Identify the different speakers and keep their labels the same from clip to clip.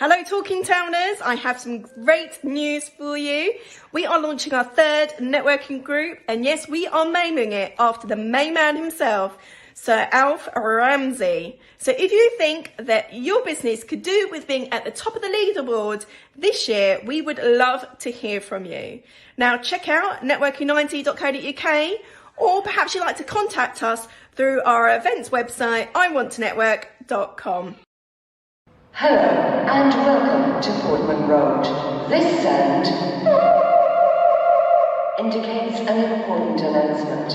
Speaker 1: Hello Talking Towners, I have some great news for you. We are launching our third networking group, and yes, we are naming it after the main man himself, Sir Alf Ramsey. So if you think that your business could do with being at the top of the leaderboard this year, we would love to hear from you. Now check out networking90.co.uk, or perhaps you'd like to contact us through our events website, iwanttонetwork.com.
Speaker 2: Hello and welcome to Portman Road. This sound indicates an important announcement.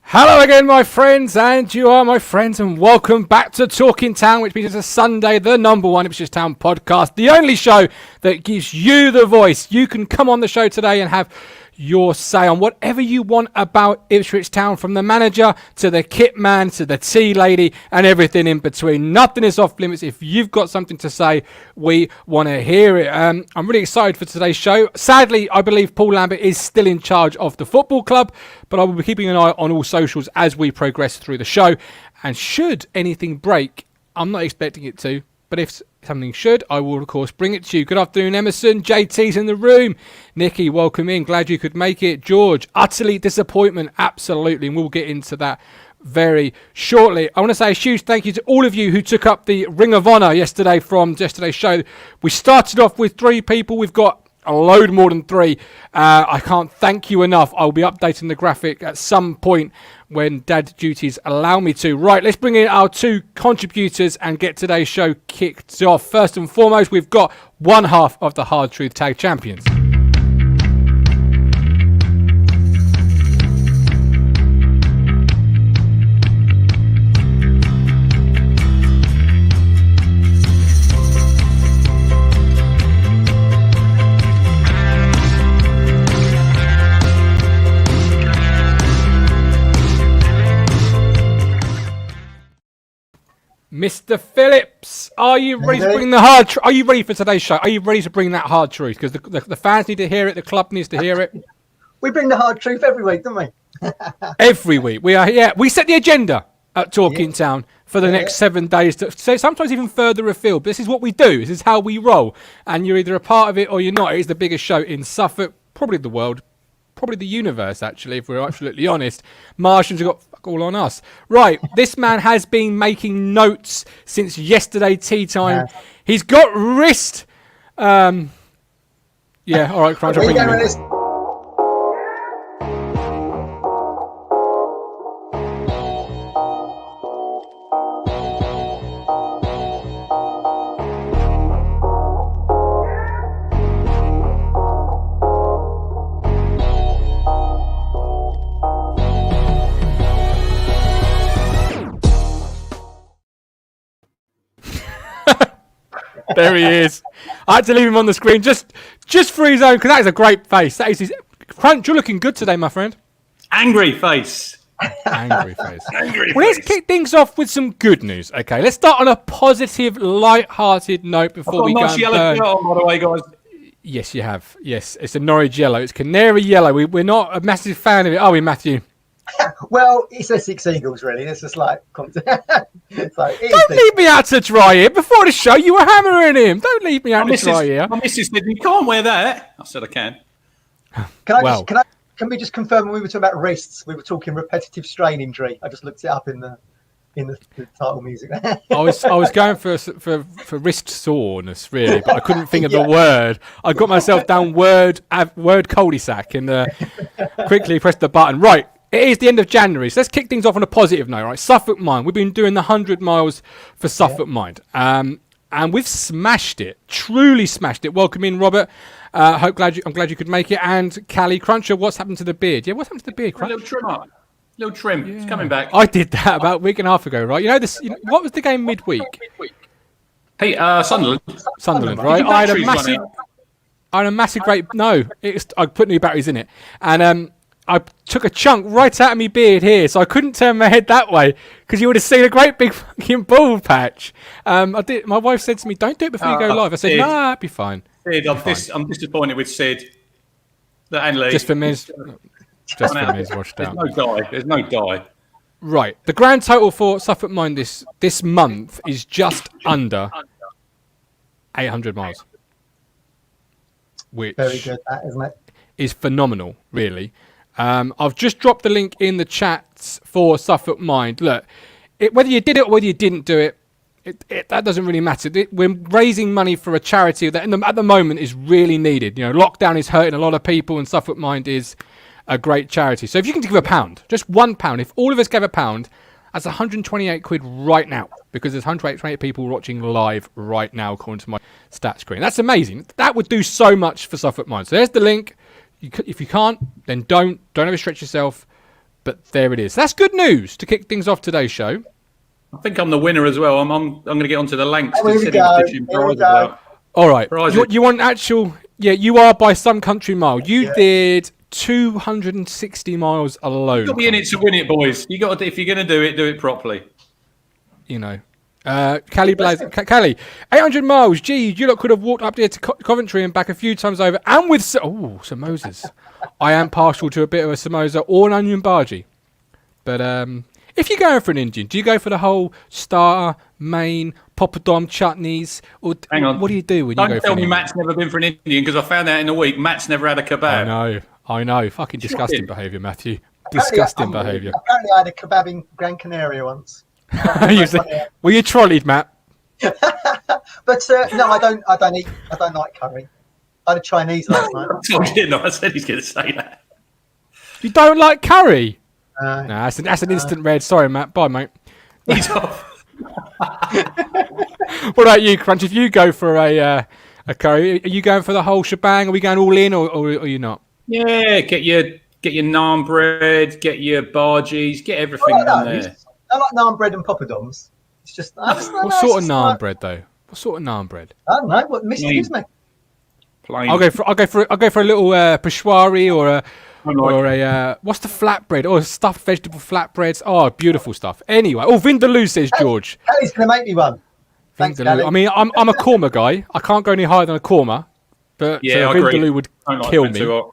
Speaker 3: Hello again, my friends, and you are my friends, and welcome back to Talking Town, which means it's a Sunday, the number one Ipswich Town podcast, the only show that gives you the voice. You can come on the show today and have your say on whatever you want about Ipswich Town, from the manager to the kit man to the tea lady and everything in between. Nothing is off limits. If you've got something to say, we want to hear it. I'm really excited for today's show. Sadly, I believe Paul Lambert is still in charge of the football club, but I will be keeping an eye on all socials as we progress through the show. And should anything break, I'm not expecting it to, but if something should, I will of course bring it to you. Good afternoon, Emerson. JT's in the room. Nikki, welcome in. Glad you could make it. George, utterly disappointment. Absolutely. And we'll get into that very shortly. I want to say a huge thank you to all of you who took up the Ring of Honour yesterday from yesterday's show. We started off with 3 people. We've got a load more than 3. I can't thank you enough. I'll be updating the graphic at some point when dad duties allow me to. Right, let's bring in our 2 contributors and get today's show kicked off. First and foremost, we've got one half of the Hard Truth Tag Champions. Mr. Phillips, are you ready to bring the hard truth? Are you ready for today's show? Are you ready to bring that hard truth? Because the fans need to hear it, the club needs to hear it.
Speaker 4: We bring the hard truth every week, don't we?
Speaker 3: Every week. We are here. We set the agenda at Talking Town for the next 7 days, to say sometimes even further afield. But this is what we do. This is how we roll. And you're either a part of it or you're not. It is the biggest show in Suffolk, probably the world, probably the universe, actually, if we're absolutely honest. Martians have got fuck all on us. Right, this man has been making notes since yesterday tea time. Yeah. He's got wrist. Yeah, all right, Crunch, I'll bring him in. There he is. I had to leave him on the screen just for his own, because that is a great face. That is his. Crunch, you're looking good today, my friend.
Speaker 5: Angry face.
Speaker 3: Angry face. Let's kick things off with some good news. Okay, let's start on a positive, light-hearted note before we go.
Speaker 5: Nice yellow shirt on, by the way, guys.
Speaker 3: Yes, you have. Yes, it's a Norwich yellow. It's canary yellow. We're not a massive fan of it, are we, Matthew?
Speaker 4: Well, it's Essex Eagles, really. It's just like... Don't
Speaker 3: leave me out to dry here. Before the show, you were hammering him. Don't leave me out to dry here.
Speaker 5: My missus said, you can't wear that. I said, I can.
Speaker 4: Can we just confirm when we were talking about wrists, we were talking repetitive strain injury? I just looked it up in the in the title music.
Speaker 3: I was going for wrist soreness really, but I couldn't think of the word. I got myself down word cul-de-sac and quickly pressed the button. Right, it is the end of January, so let's kick things off on a positive note. Right, Suffolk Mind. We've been doing the 100 miles for Suffolk Mind, and we've smashed it. Truly smashed it. Welcome in, Robert. I'm glad you could make it. And Callie Cruncher, what's happened to the beard? Yeah, what's happened to the beard,
Speaker 5: A
Speaker 3: Cruncher?
Speaker 5: little trim up. Little trim. It's coming back.
Speaker 3: I did that about a week and a half ago, right? You know this. What was the game midweek?
Speaker 5: Hey, Sunderland.
Speaker 3: Sunderland, right?
Speaker 5: Your
Speaker 3: I had a
Speaker 5: batteries
Speaker 3: massive,
Speaker 5: run out.
Speaker 3: great. No, I put new batteries in it, and I took a chunk right out of my beard here, so I couldn't turn my head that way because you would have seen a great big fucking bald patch. I did. My wife said to me, "Don't do it before you go live." I said,
Speaker 5: Sid.
Speaker 3: "Nah, it'll be fine."
Speaker 5: Sid, I'm disappointed with Sid. And Lee.
Speaker 3: Just for Miz. Just for Miz washed
Speaker 5: There's
Speaker 3: out.
Speaker 5: no dye. There's no dye.
Speaker 3: Right. The grand total for Suffolk Mind this month is just under 800 miles, which
Speaker 4: Very good, that, isn't it?
Speaker 3: is phenomenal, really. I've just dropped the link in the chats for Suffolk Mind. Look, whether you did it or whether you didn't do it, that doesn't really matter. We're raising money for a charity that at the moment is really needed. You know, lockdown is hurting a lot of people, and Suffolk Mind is a great charity. So if you can give £1, just £1, if all of us gave £1, that's 128 quid right now, because there's 128 people watching live right now according to my stat screen. That's amazing. That would do so much for Suffolk Mind. So there's the link. If you can't, then don't overstretch yourself. But there it is. That's good news to kick things off today's show.
Speaker 5: I think I'm the winner as well. I'm going to get onto the Lancs.
Speaker 4: Here we go. Here we go.
Speaker 3: All right.
Speaker 5: Prizes.
Speaker 3: You want actual... Yeah, you are by some country mile. You did 260 miles alone.
Speaker 5: You'll be in it to win it, boys. You got to, if you're going to do it properly.
Speaker 3: You know. Callie, 800 miles. Gee, you lot could have walked up there to Coventry and back a few times over. And with... samosas. I am partial to a bit of a samosa or an onion bhaji. But if you're going for an Indian, do you go for the whole starter, main, poppadom, chutneys? Or
Speaker 5: Hang on.
Speaker 3: what do you do when you go
Speaker 5: Don't
Speaker 3: for
Speaker 5: tell
Speaker 3: an
Speaker 5: me
Speaker 3: Indian?
Speaker 5: Matt's never been for an Indian, because I found out in a week Matt's never had a kebab.
Speaker 3: I know. Fucking disgusting behaviour, Matthew. Disgusting behaviour.
Speaker 4: Apparently, I had a kebab in Gran Canaria once.
Speaker 3: Were you trolleyed, Matt?
Speaker 4: But no, I don't like curry. I had a Chinese last night.
Speaker 5: I said he's going to say that.
Speaker 3: You don't like curry?
Speaker 4: No.
Speaker 3: No, that's an instant red. Sorry, Matt. Bye, mate.
Speaker 5: He's off.
Speaker 3: What about you, Crunch? If you go for a curry, are you going for the whole shebang? Are we going all in, or are you not?
Speaker 5: Yeah, get your naan bread, get your bhajis, get everything
Speaker 4: I
Speaker 5: on
Speaker 4: like
Speaker 5: there.
Speaker 4: I like naan bread and poppadoms. It's just
Speaker 3: What sort of naan bread, though? What sort of naan bread?
Speaker 4: I don't know what mystery is, mate.
Speaker 5: Plain.
Speaker 3: I'll go for a little peshwari or a what's the flatbread? Oh, stuffed vegetable flatbreads. Oh, beautiful stuff. Anyway, Vindaloo, says George.
Speaker 4: Kelly's going to make me one. Thanks,
Speaker 3: Vindaloo.
Speaker 4: Kelly.
Speaker 3: I mean, I'm a korma guy. I can't go any higher than a korma, but
Speaker 5: Yeah, I agree.
Speaker 3: Vindaloo would
Speaker 5: Don't like
Speaker 3: kill
Speaker 5: them
Speaker 3: me.
Speaker 5: too hot.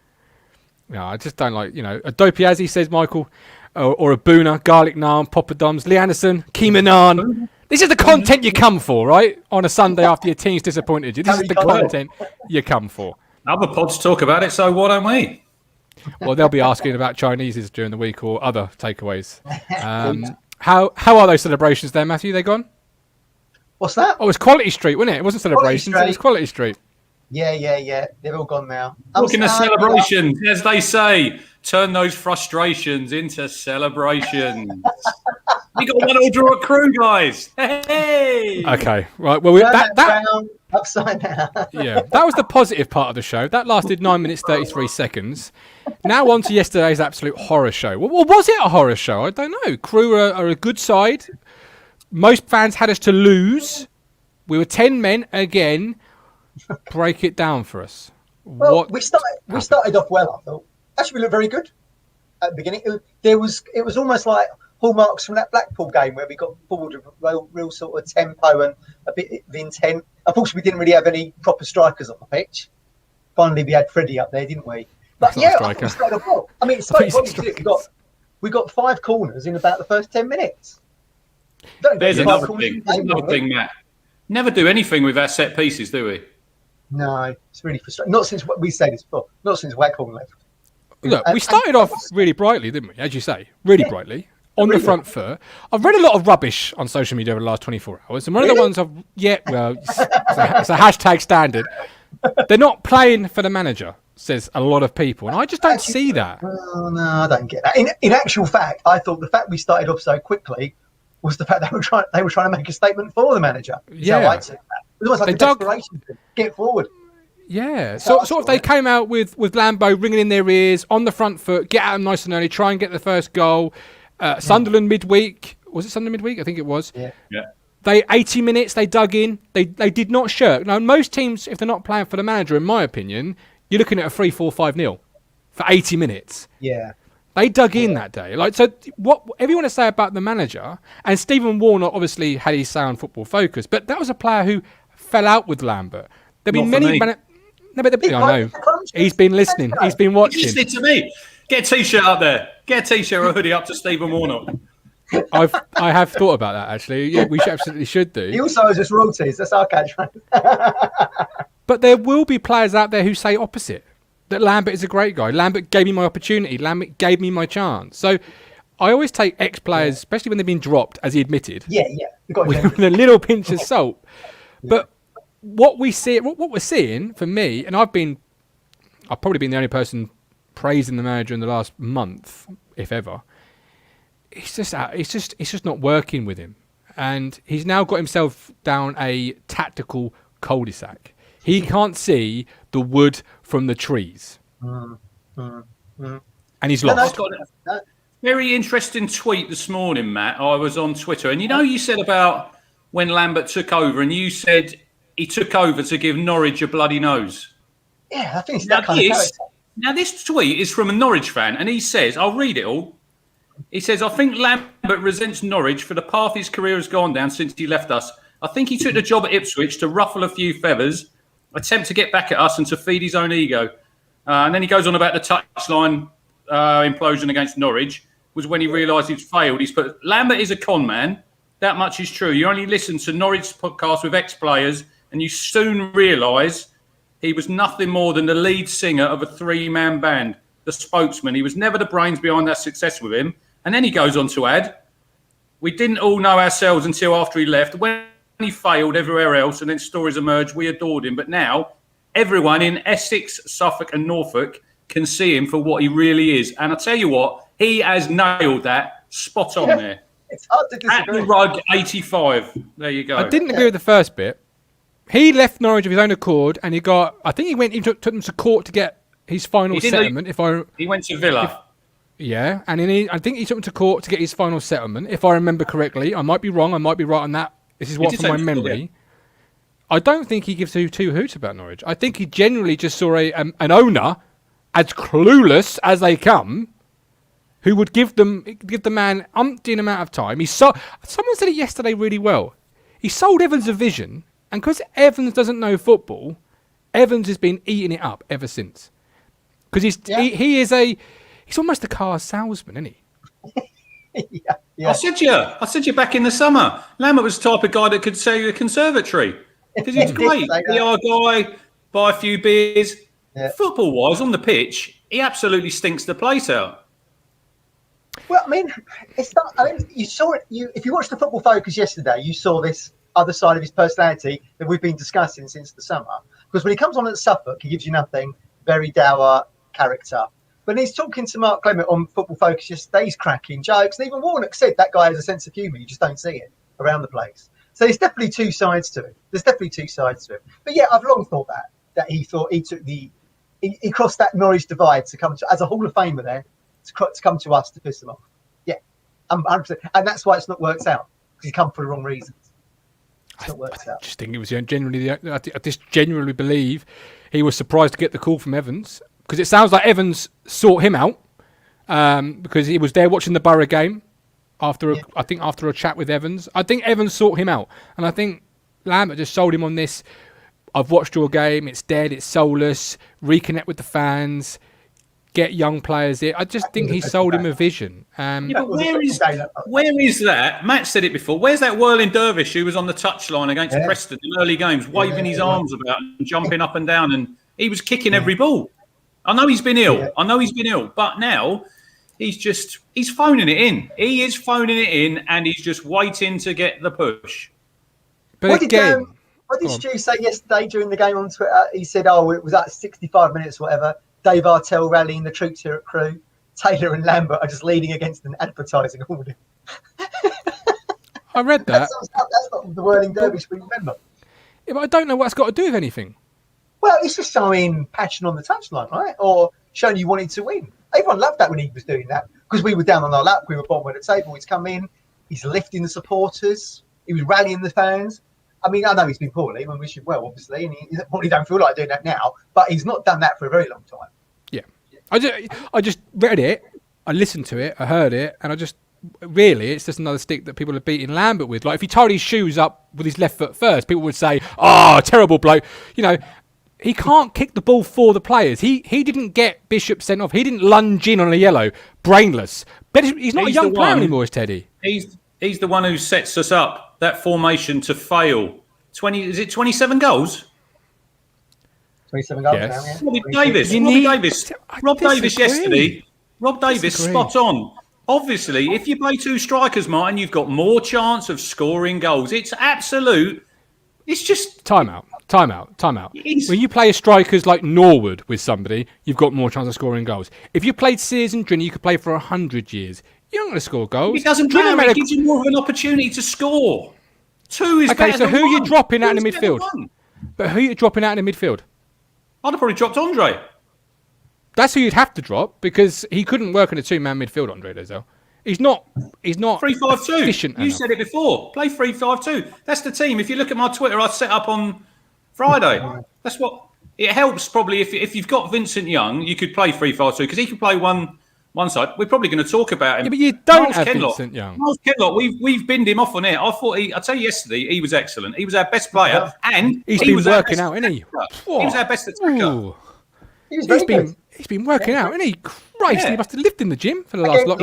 Speaker 3: No, I just don't like, a dopiazzi, says Michael, or a boona, garlic naan, poppadoms, Lee Anderson, keema naan. This is the content you come for, right? On a Sunday after your team's disappointed you. This is the content you come for.
Speaker 5: Other pods talk about it, so why don't we?
Speaker 3: Well, they'll be asking about Chineses during the week or other takeaways. How are those celebrations there, Matthew? They gone?
Speaker 4: What's that?
Speaker 3: Oh, it was Quality Street, wasn't it? It wasn't celebrations, it was Quality Street.
Speaker 4: Yeah. They're all gone now.
Speaker 5: Talking of celebrations, as they say, turn those frustrations into celebrations. We got 1-1 draw at Crew, guys. Hey!
Speaker 3: Okay, right. Well,
Speaker 4: Round, upside down.
Speaker 3: yeah, that was the positive part of the show. That lasted 9 minutes 33 seconds. Now on to yesterday's absolute horror show. Well, was it a horror show? I don't know. Crew are a good side. Most fans had us to lose. We were 10 men again. Break it down for us.
Speaker 4: Well, we started off well, I thought. Actually, we looked very good at the beginning. It was almost like hallmarks from that Blackpool game where we got forward with real sort of tempo and a bit of intent. Unfortunately, we didn't really have any proper strikers on the pitch. Finally, we had Freddie up there, didn't we? But
Speaker 3: That's not a
Speaker 4: I thought we
Speaker 3: striker.
Speaker 4: started off well. I mean, it's quite positive. We got 5 corners in about the first 10 minutes.
Speaker 5: There's another thing, Matt. Never do anything with our set pieces, do we?
Speaker 4: No, it's really frustrating. Not since we said this before. Not since Waghorn left.
Speaker 3: Look, we started off really brightly, didn't we? As you say, really brightly. on the front foot. I've read a lot of rubbish on social media over the last 24 hours, and one of the ones it's a hashtag standard. They're not playing for the manager, says a lot of people, and I just don't see that.
Speaker 4: Oh, no, I don't get that. In actual fact, I thought the fact we started off so quickly was the fact they were trying to make a statement for the manager.
Speaker 3: Yeah.
Speaker 4: So I took that. It was almost like a desperation to get forward.
Speaker 3: Yeah, sort of they came out with Lambo ringing in their ears, on the front foot, get at them nice and early, try and get the first goal. Sunderland midweek, was it Sunderland midweek? I think it was.
Speaker 4: Yeah.
Speaker 3: They 80 minutes, they dug in, they did not shirk. Now, most teams, if they're not playing for the manager, in my opinion, you're looking at a 3-4-5-0 for 80 minutes.
Speaker 4: Yeah.
Speaker 3: They dug in that day. So whatever you want to say about the manager, and Stephen Warnock obviously had his say on Football Focus, but that was a player who fell out with Lambert. There've been many... I know. He's been listening. He's been watching.
Speaker 5: He's listening to me. Get a T-shirt up there. Get a T-shirt or a hoodie up to Stephen Warnock.
Speaker 3: I have thought about that, actually. Yeah, we absolutely should do.
Speaker 4: He also owes us royalties. That's our catchphrase.
Speaker 3: But there will be players out there who say opposite. That Lambert is a great guy. Lambert gave me my opportunity. Lambert gave me my chance. So I always take ex-players, especially when they've been dropped, as he admitted, with a little pinch of salt. But what we're seeing, for me, and I've probably been the only person praising the manager in the last month, if ever. It's just not working with him, and he's now got himself down a tactical cul-de-sac. He can't see the wood from the trees, and he's lost.
Speaker 5: Very interesting tweet this morning, Matt. I was on Twitter, and you said about when Lambert took over, and you said he took over to give Norwich a bloody nose.
Speaker 4: Yeah, I think it's that kind of character.
Speaker 5: Now, this tweet is from a Norwich fan, and he says, I'll read it all. He says, I think Lambert resents Norwich for the path his career has gone down since he left us. I think he took the job at Ipswich to ruffle a few feathers, attempt to get back at us and to feed his own ego. And then he goes on about the touchline implosion against Norwich, was when he realised he'd failed. He's put, Lambert is a con man. That much is true. You only listen to Norwich's podcast with ex-players and you soon realise he was nothing more than the lead singer of a three-man band, the spokesman. He was never the brains behind that success with him. And then he goes on to add, we didn't all know ourselves until after he left. When he failed everywhere else and then stories emerged, we adored him. But now everyone in Essex, Suffolk and Norfolk can see him for what he really is. And I tell you what, he has nailed that spot on there.
Speaker 4: It's hard to disagree.
Speaker 5: At the rug 85. There you go.
Speaker 3: I didn't agree with the first bit. He left Norwich of his own accord, and he took them to court to get his final settlement.
Speaker 5: He went to Villa.
Speaker 3: Yeah, and I think he took him to court to get his final settlement, if I remember correctly. I might be wrong. I might be right on that. This is what from my memory. Yeah. I don't think he gives two hoots about Norwich. I think he genuinely just saw an owner as clueless as they come, who would give the man umpteen amount of time. Someone said it yesterday really well. He sold Evans a vision, and because Evans doesn't know football, Evans has been eating it up ever since. Because he's almost a car salesman, isn't he?
Speaker 4: Yeah.
Speaker 5: I said you back in the summer. Lambert was the type of guy that could sell you a conservatory because he's great. PR guy, buy a few beers. Yeah. Football-wise, on the pitch, he absolutely stinks the place out.
Speaker 4: Well, I mean, you saw it. If you watched the Football Focus yesterday, you saw this other side of his personality that we've been discussing since the summer. Because when he comes on at Suffolk, he gives you nothing, very dour character. When he's talking to Mark Clement on Football Focus yesterday, he's cracking jokes. And even Warnock said that guy has a sense of humour. You just don't see it around the place. So there's definitely two sides to it. But yeah, I've long thought that he thought he took he crossed that Norwich divide to come to, as a Hall of Famer there, to come to us to piss them off. Yeah, 100%. And that's why it's not worked out, because he's come for the wrong reasons. It's not worked out.
Speaker 3: I just think it was genuinely, I just genuinely believe he was surprised to get the call from Evans, because it sounds like Evans sought him out because he was there watching the Borough game after a chat with Evans. I think Evans sought him out, and I think Lambert just sold him on this. I've watched your game. It's dead. It's soulless. Reconnect with the fans. Get young players here. I just think he sold him a vision.
Speaker 5: But where is that? Matt said it before. Where's that whirling dervish who was on the touchline against Preston in early games, waving his arms about and jumping up and down, and he was kicking every ball. I know he's been ill. But now he's phoning it in. He is phoning it in, and he's just waiting to get the push.
Speaker 3: But
Speaker 4: What
Speaker 3: again,
Speaker 4: did Stu say yesterday during the game on Twitter? He said, it was at 65 minutes or whatever. Dave Artell rallying the troops here at Crewe. Taylor and Lambert are just leaning against an advertising order.
Speaker 3: I read that.
Speaker 4: That's not the Whirling Dervish we remember.
Speaker 3: Yeah, but I don't know what it's got to do with anything.
Speaker 4: Well, it's just showing passion on the touchline, right? Or showing you wanted to win. Everyone loved that when he was doing that because we were down on our lap. We were bottom of the table. He's come in. He's lifting the supporters. He was rallying the fans. I mean, I know he's been poorly. We wish him well, obviously, and he probably don't feel like doing that now. But he's not done that for a very long time.
Speaker 3: Yeah, I just read it. I listened to it. I heard it, and really, it's just another stick that people are beating Lambert with. Like if he tied his shoes up with his left foot first, people would say, "Oh, terrible bloke." You know, he can't kick the ball for the players. He didn't get Bishop sent off. He didn't lunge in on a yellow, brainless. But he's not a young player anymore, is Teddy.
Speaker 5: He's the one who sets us up that formation to fail. 27 goals?
Speaker 4: 27 goals
Speaker 3: Yes.
Speaker 4: now, yeah.
Speaker 5: Rob Davis yesterday. Rob Davis, spot on. Obviously, if you play two strikers, Martin, you've got more chance of scoring goals. It's just...
Speaker 3: Time out. When you play as strikers like Norwood with somebody, you've got more chance of scoring goals. If you played Sears and Drinney, you could play for 100 years. You're not going to score goals.
Speaker 5: It doesn't matter. It gives you more of an opportunity to score. Two is better than
Speaker 3: who are you
Speaker 5: one.
Speaker 3: dropping out
Speaker 5: Two
Speaker 3: in the
Speaker 5: is better than
Speaker 3: midfield?
Speaker 5: one.
Speaker 3: But who are you dropping out in the midfield?
Speaker 5: I'd have probably dropped Andre.
Speaker 3: That's who you'd have to drop because he couldn't work in a two-man midfield, Andre Dezel. He's not
Speaker 5: 3-5-2.
Speaker 3: efficient
Speaker 5: You
Speaker 3: enough.
Speaker 5: said it before. Play 3-5-2. That's the team. If you look at my Twitter, I set up on Friday. That's what it helps. Probably if you've got Vincent Young, you could play 3-5-2 because he could play one side. We're probably going to talk about him.
Speaker 3: Yeah, but you don't
Speaker 5: Miles
Speaker 3: have
Speaker 5: Kenlock.
Speaker 3: Vincent Young.
Speaker 5: Miles Kenlock, we've binned him off on it. I tell you yesterday, he was excellent. He was our best player, and
Speaker 3: He's
Speaker 5: he
Speaker 3: been
Speaker 5: was our
Speaker 3: working
Speaker 5: best
Speaker 3: out, isn't he?
Speaker 5: attacker. He was our best attacker.
Speaker 3: Ooh.
Speaker 4: He was very good.
Speaker 3: He's been working out, isn't he? Christ,
Speaker 5: Yeah.
Speaker 3: he must have lived in the gym for the last
Speaker 4: Okay,
Speaker 3: lockdown.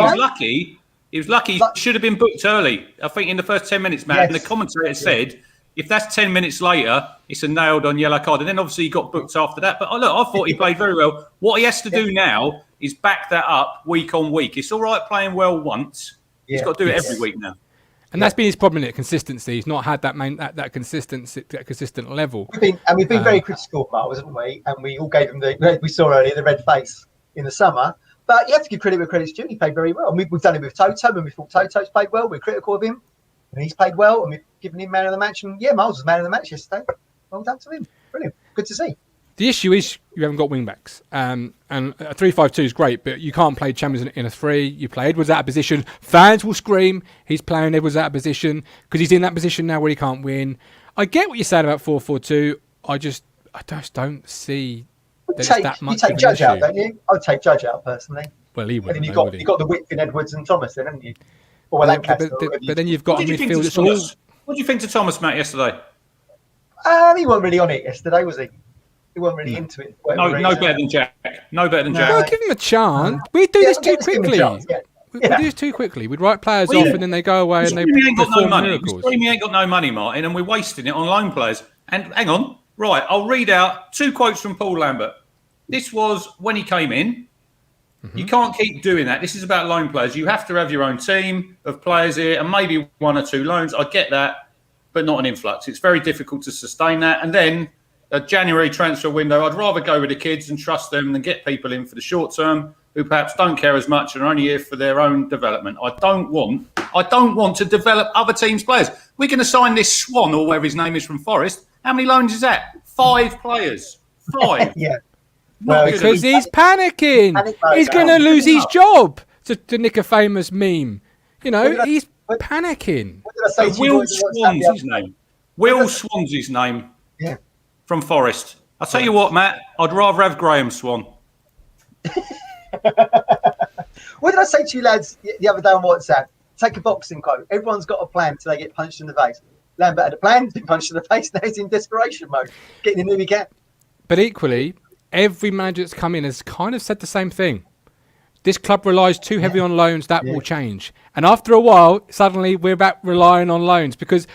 Speaker 5: He was lucky. He should have been booked early. I think in the first 10 minutes, Matt.
Speaker 4: Yes.
Speaker 5: And the commentator said, if that's 10 minutes later, it's a nailed on yellow card. And then obviously he got booked after that. But look, I thought he played very well. What he has to do now is back that up week on week. It's all right playing well once. He's got to do it every week now.
Speaker 3: And that's been his problem at consistency. He's not had that consistent level.
Speaker 4: We've been very critical of Miles, haven't we? And we all gave him we saw earlier the red face in the summer. But you have to give credit where credit's due. He played very well. And we've done it with Toto when we thought Toto's played well. We're critical of him. And he's played well. And we've given him man of the match. And Miles was man of the match yesterday. Well done to him. Brilliant. Good to see.
Speaker 3: The issue is you haven't got wing backs. And a 3-5-2 is great, but you can't play Chambers in a 3. You play Edwards out of position. Fans will scream he's playing Edwards out of position because he's in that position now where he can't win. I get what you're saying about 4-4-2. I just don't see that it's that much
Speaker 4: You take
Speaker 3: of an
Speaker 4: Judge out,
Speaker 3: issue.
Speaker 4: don't you? I'd take Judge out personally.
Speaker 3: Well, he
Speaker 4: And
Speaker 3: wouldn't.
Speaker 4: then
Speaker 3: though,
Speaker 4: you got the width in Edwards and Thomas, then, haven't you? Or Lancaster.
Speaker 3: but then you've got a
Speaker 5: What did you think
Speaker 3: midfield
Speaker 5: to
Speaker 3: that's all.
Speaker 5: Thomas? What do you think to Thomas, Matt, yesterday?
Speaker 4: He wasn't really on it yesterday, was he? He wasn't really into it. for
Speaker 5: No,
Speaker 4: whatever
Speaker 5: no
Speaker 4: reason.
Speaker 5: better than Jack. No better than
Speaker 4: No.
Speaker 5: Jack.
Speaker 3: Well, give him a chance. We do this too
Speaker 4: let's give him a
Speaker 3: quickly.
Speaker 4: chance, yeah.
Speaker 3: We do this too quickly. We'd write players
Speaker 5: Well,
Speaker 3: off
Speaker 5: yeah.
Speaker 3: and then they go away and they
Speaker 5: We ain't got no
Speaker 3: perform
Speaker 5: money.
Speaker 3: miracles.
Speaker 5: We ain't got no money, Martin, and we're wasting it on loan players. And hang on, right? I'll read out 2 quotes from Paul Lambert. This was when he came in. You can't keep doing that. This is about loan players. You have to have your own team of players here, and maybe 1 or 2 loans. I get that, but not an influx. It's very difficult to sustain that. And then a January transfer window, I'd rather go with the kids and trust them than get people in for the short term who perhaps don't care as much and are only here for their own development. I don't want to develop other teams' players. We're going to sign this Swan or whatever his name is from Forest. How many loans is that? 5 players. 5.
Speaker 4: Yeah.
Speaker 5: Not good.
Speaker 3: Because he's panicking.
Speaker 4: Panic mode
Speaker 3: He's going
Speaker 4: now.
Speaker 3: to lose his job. To nick a famous meme. You know,
Speaker 4: What did I-
Speaker 3: he's
Speaker 4: what-
Speaker 3: panicking.
Speaker 4: What did I say to you?
Speaker 5: Will
Speaker 4: boys on
Speaker 5: Swan's
Speaker 4: WhatsApp?
Speaker 5: his name. Will Swan's his name
Speaker 4: Yeah.
Speaker 5: from Forest. I'll tell you what, Matt, I'd rather have Graham Swan.
Speaker 4: What did I say to you lads the other day on WhatsApp? Take a boxing quote. Everyone's got a plan until they get punched in the face. Lambert had a plan, been punched in the face, now he's in desperation mode. Getting in there he can.
Speaker 3: But equally, every manager that's come in has kind of said the same thing. This club relies too heavy on loans. That will change. And after a while, suddenly we're back relying on loans because,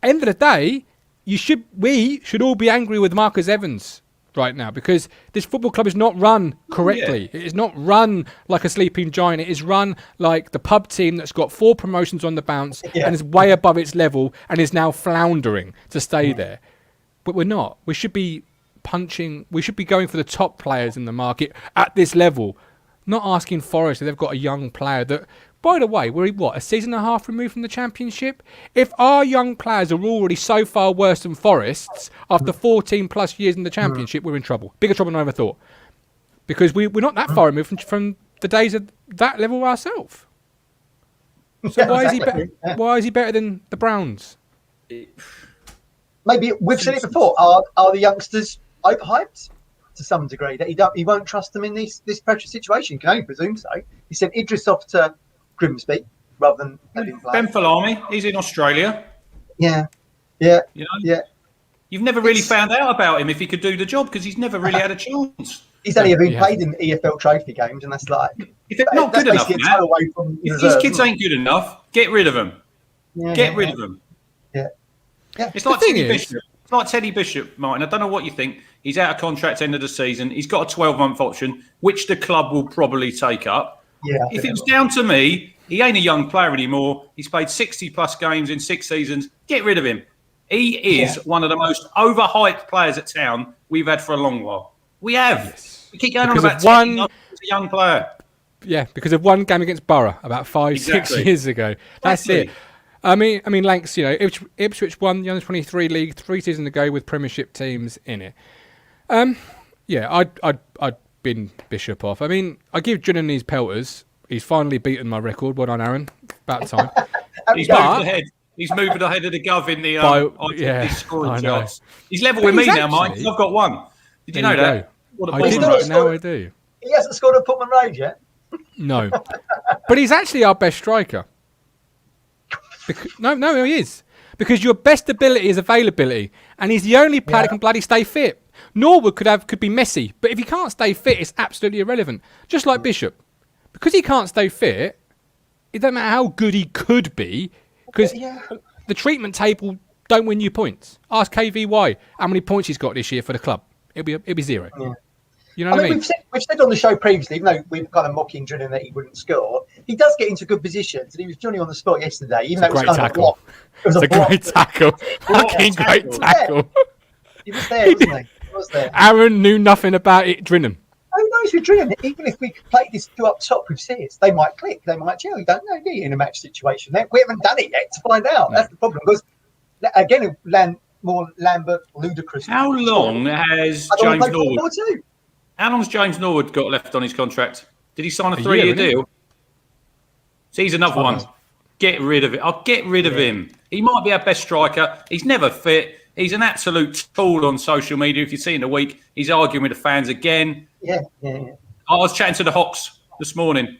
Speaker 3: end of the day, we should all be angry with Marcus Evans right now because this football club is not run correctly. It is not run like a sleeping giant. It is run like the pub team that's got 4 promotions on the bounce and is way above its level and is now floundering to stay there. But we're not. We should be we should be going for the top players in the market at this level, not asking Forest if they've got a young player that, by the way, we're a season and a half removed from the Championship? If our young players are already so far worse than Forest's after 14 plus years in the Championship, we're in trouble. Bigger trouble than I ever thought. Because we're not that far removed from the days of that level ourselves. So why is he better than the Browns?
Speaker 4: Maybe we've said it before. Are the youngsters overhyped to some degree that he won't trust them in this pressure situation? Can only presume so. He sent Idris off to Grimsby rather than let him play.
Speaker 5: Ben Falami, he's in Australia.
Speaker 4: Yeah.
Speaker 5: You've never really found out about him if he could do the job because he's never really had a chance.
Speaker 4: He's only been played in EFL trophy games, and that's like
Speaker 5: if it's not good enough, Matt,
Speaker 4: away from
Speaker 5: if these kids ain't good enough, get rid of them. Get rid of them.
Speaker 4: Yeah.
Speaker 5: It's like Teddy Bishop. It's like Teddy Bishop, Martin. I don't know what you think. He's out of contract end of the season. He's got a 12-month option, which the club will probably take up.
Speaker 4: Yeah.
Speaker 5: If it was down to me, he ain't a young player anymore. He's played 60-plus games in 6 seasons. Get rid of him. He is one of the most overhyped players at town we've had for a long while. We have.
Speaker 3: Yes.
Speaker 5: We keep going
Speaker 3: Because
Speaker 5: on about
Speaker 3: of
Speaker 5: Teddy. He's a young player.
Speaker 3: Yeah, because of one game against Borough about 5-6 years ago. That's it. I mean, Lanks, Ipswich won the Under-23 league 3 seasons ago with Premiership teams in it. I'd bin Bishop off. I mean, I give Drennan these pelters. He's finally beaten my record. Well done, Aaron. About time.
Speaker 5: He's moved ahead. He's moved ahead of the Gov in the scoring charts. He's level with me now, Mike. I've got one. Did you know that?
Speaker 3: I do.
Speaker 4: He hasn't scored at Putman Road yet.
Speaker 3: No, but he's actually our best striker. No, he is. Because your best ability is availability, and he's the only player that can bloody stay fit. Norwood could be messy, but if he can't stay fit, it's absolutely irrelevant. Just like Bishop, because he can't stay fit, it doesn't matter how good he could be, because the treatment table don't win you points. Ask KVY how many points he's got this year for the club. It'll be 0. Yeah. You know what I mean?
Speaker 4: We've said on the show previously, even though we've kind of mocking Drennan that he wouldn't score, he does get into good positions, and he was Johnny on the spot yesterday. Even though it was kind of a block.
Speaker 3: It was a great tackle. Fucking great tackle.
Speaker 4: He was there, wasn't he? He was there.
Speaker 3: Aaron knew nothing about it, Drennan.
Speaker 4: Who knows with Drennan? Even if we played this 2 up top with Sears, they might click. They might gel. You don't know, do you, in a match situation? We haven't done it yet to find out. No. That's the problem. Because, again, more Lambert, ludicrous.
Speaker 5: How long has James Norwood... How long's James Norwood got left on his contract? Did he sign a 3-year deal? So he's another one. Get rid of it. I'll get rid of him. He might be our best striker. He's never fit. He's an absolute tool on social media. If you see in the week, he's arguing with the fans again.
Speaker 4: Yeah.
Speaker 5: I was chatting to the Hawks this morning.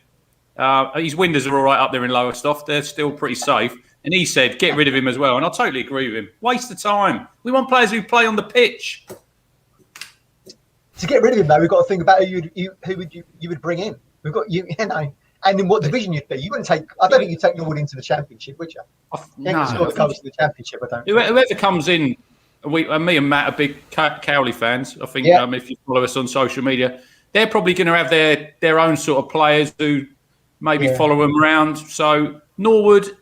Speaker 5: His windows are all right up there in Lowestoft. They're still pretty safe. And he said, get rid of him as well. And I totally agree with him. Waste of time. We want players who play on the pitch.
Speaker 4: To get rid of him, though, we've got to think about who you would bring in. We've got and in what division you'd be. You wouldn't take. I don't think you'd take Norwood into the Championship, would you?
Speaker 5: No.
Speaker 4: Comes to the Championship, I don't.
Speaker 5: Whoever comes in, me and Matt are big Cowley fans. I think if you follow us on social media, they're probably going to have their own sort of players who maybe follow them around. So Norwood.